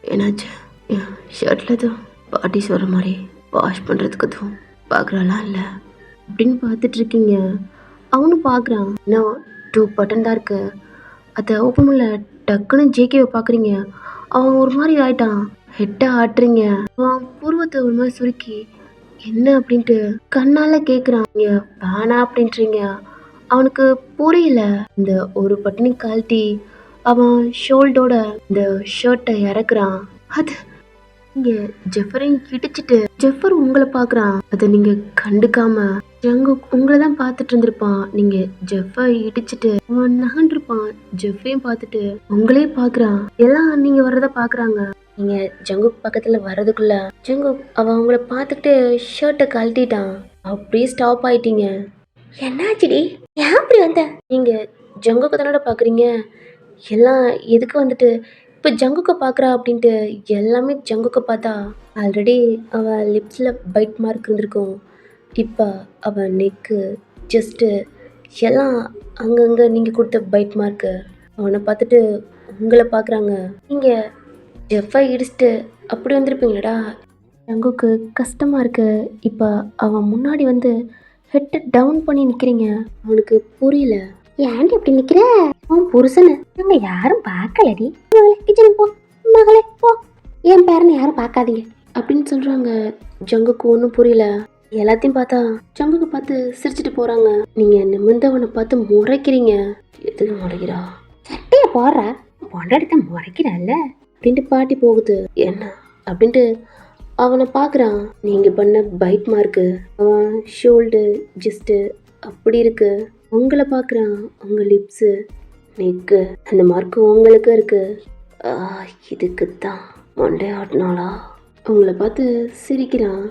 என்னாச்சு, என் ஷர்ட்டில் எதுவும் பாட்டி சொல்கிற மாதிரி வாஷ் பண்ணுறதுக்கு எதுவும் பார்க்குறாலாம் இல்லை அப்படின்னு பார்த்துட்ருக்கீங்க. அவனும் பார்க்குறான். இன்னும் 2 பட்டன் தான் இருக்குது. அதை ஓப்பன் பண்ணல. டக்குன்னு ஜேகேவை பார்க்குறீங்க. அவன் ஒரு மாதிரி ஆயிட்டான். ஹெட்டை ஆட்டுறீங்க. அவன் பூர்வத்தை ஒரு மாதிரி சுருக்கி என்ன அப்படின்ட்டு கண்ணால கேட்குறான். வேணா அப்படின்றீங்க. அவனுக்கு புரியல. இந்த ஒரு பட்டனி கழட்டி அவன் ஷோல்டரோட இந்த ஷர்ட்டை இறக்குறான். அது நீங்க ஜெஃபரையும் இடிச்சிட்டு ஜெஃபர் உங்களை பார்க்குறான். அதை நீங்க கண்டுக்காம ஜங்கு உங்களை தான் பார்த்துட்டு இருந்திருப்பான். நீங்க ஜெஃபை இடிச்சிட்டு அவன் நகண்டிருப்பான். ஜெஃபையும் பார்த்துட்டு உங்களே பார்க்குறான். எல்லாம் நீங்க வர்றதை பார்க்குறாங்க. நீங்க ஜங்கு பக்கத்துல வர்றதுக்குள்ள ஜங்கு அவன் உங்களை பார்த்துக்கிட்டு ஷர்ட்டை கழட்டிட்டான். அப்படியே ஸ்டாப் ஆயிட்டீங்க. என்னாச்சுடி, ஏன் அப்படி வந்த? நீங்க ஜங்குக்கு தானோட பாக்குறீங்க. எல்லாம் எதுக்கு இப்போ ஜங்குக்கு பார்க்குறா அப்படின்ட்டு எல்லாமே ஜங்குக்கு பார்த்தா ஆல்ரெடி அவள் லிப்ஸில் பைட் மார்க் இருந்திருக்கும். இப்போ அவள் நெக்கு ஜஸ்ட்டு எல்லாம் அங்கங்கே நீங்கள் கொடுத்த பைட் மார்க்கு. அவனை பார்த்துட்டு உங்களை பார்க்குறாங்க. நீங்கள் ஜெஃபை இடிச்சிட்டு அப்படி வந்திருப்பீங்களடா. ஜங்குக்கு கஷ்டமாக இருக்கு. இப்போ அவன் முன்னாடி ஹெட்டை டவுன் பண்ணி நிற்கிறீங்க. அவனுக்கு புரியல. ஏன்டி இப்படி நிற்கிற? அவன் புருஷனை நாங்கள் யாரும் பார்க்கலடி. மகளே கிச்சனுக்கு போ, மகளே போ, என் பேரனை யாரும் பார்க்காதீங்க அப்படின்னு சொல்கிறாங்க. ஜங்குக்கு ஒன்றும் புரியல. எல்லாத்தையும் பார்த்தா ஜங்குக்கு பார்த்து சிரிச்சிட்டு போகிறாங்க. நீங்கள் நிமிர்ந்தவனை பார்த்து முறைக்கிறீங்க. எதுக்கு முறைக்கிறா? சட்டையை போடுற பொண்டாடித்த முறைக்கிறான்ல அப்படின்ட்டு பாட்டி போகுது. என்ன அப்படின்ட்டு அவனை பார்க்குறான். நீங்கள் பண்ண பைட் மார்க்கு அவன் ஷோல்டு ஜஸ்ட்டு அப்படி இருக்கு. உங்களை பார்க்குறான். உங்கள் லிப்ஸு நெக்கு அந்த மார்க்கு உங்களுக்கு இருக்கு. இதுக்கு தான் மண்டே ஆட்டினாளா? உங்களை பார்த்து சிரிக்கிறான்.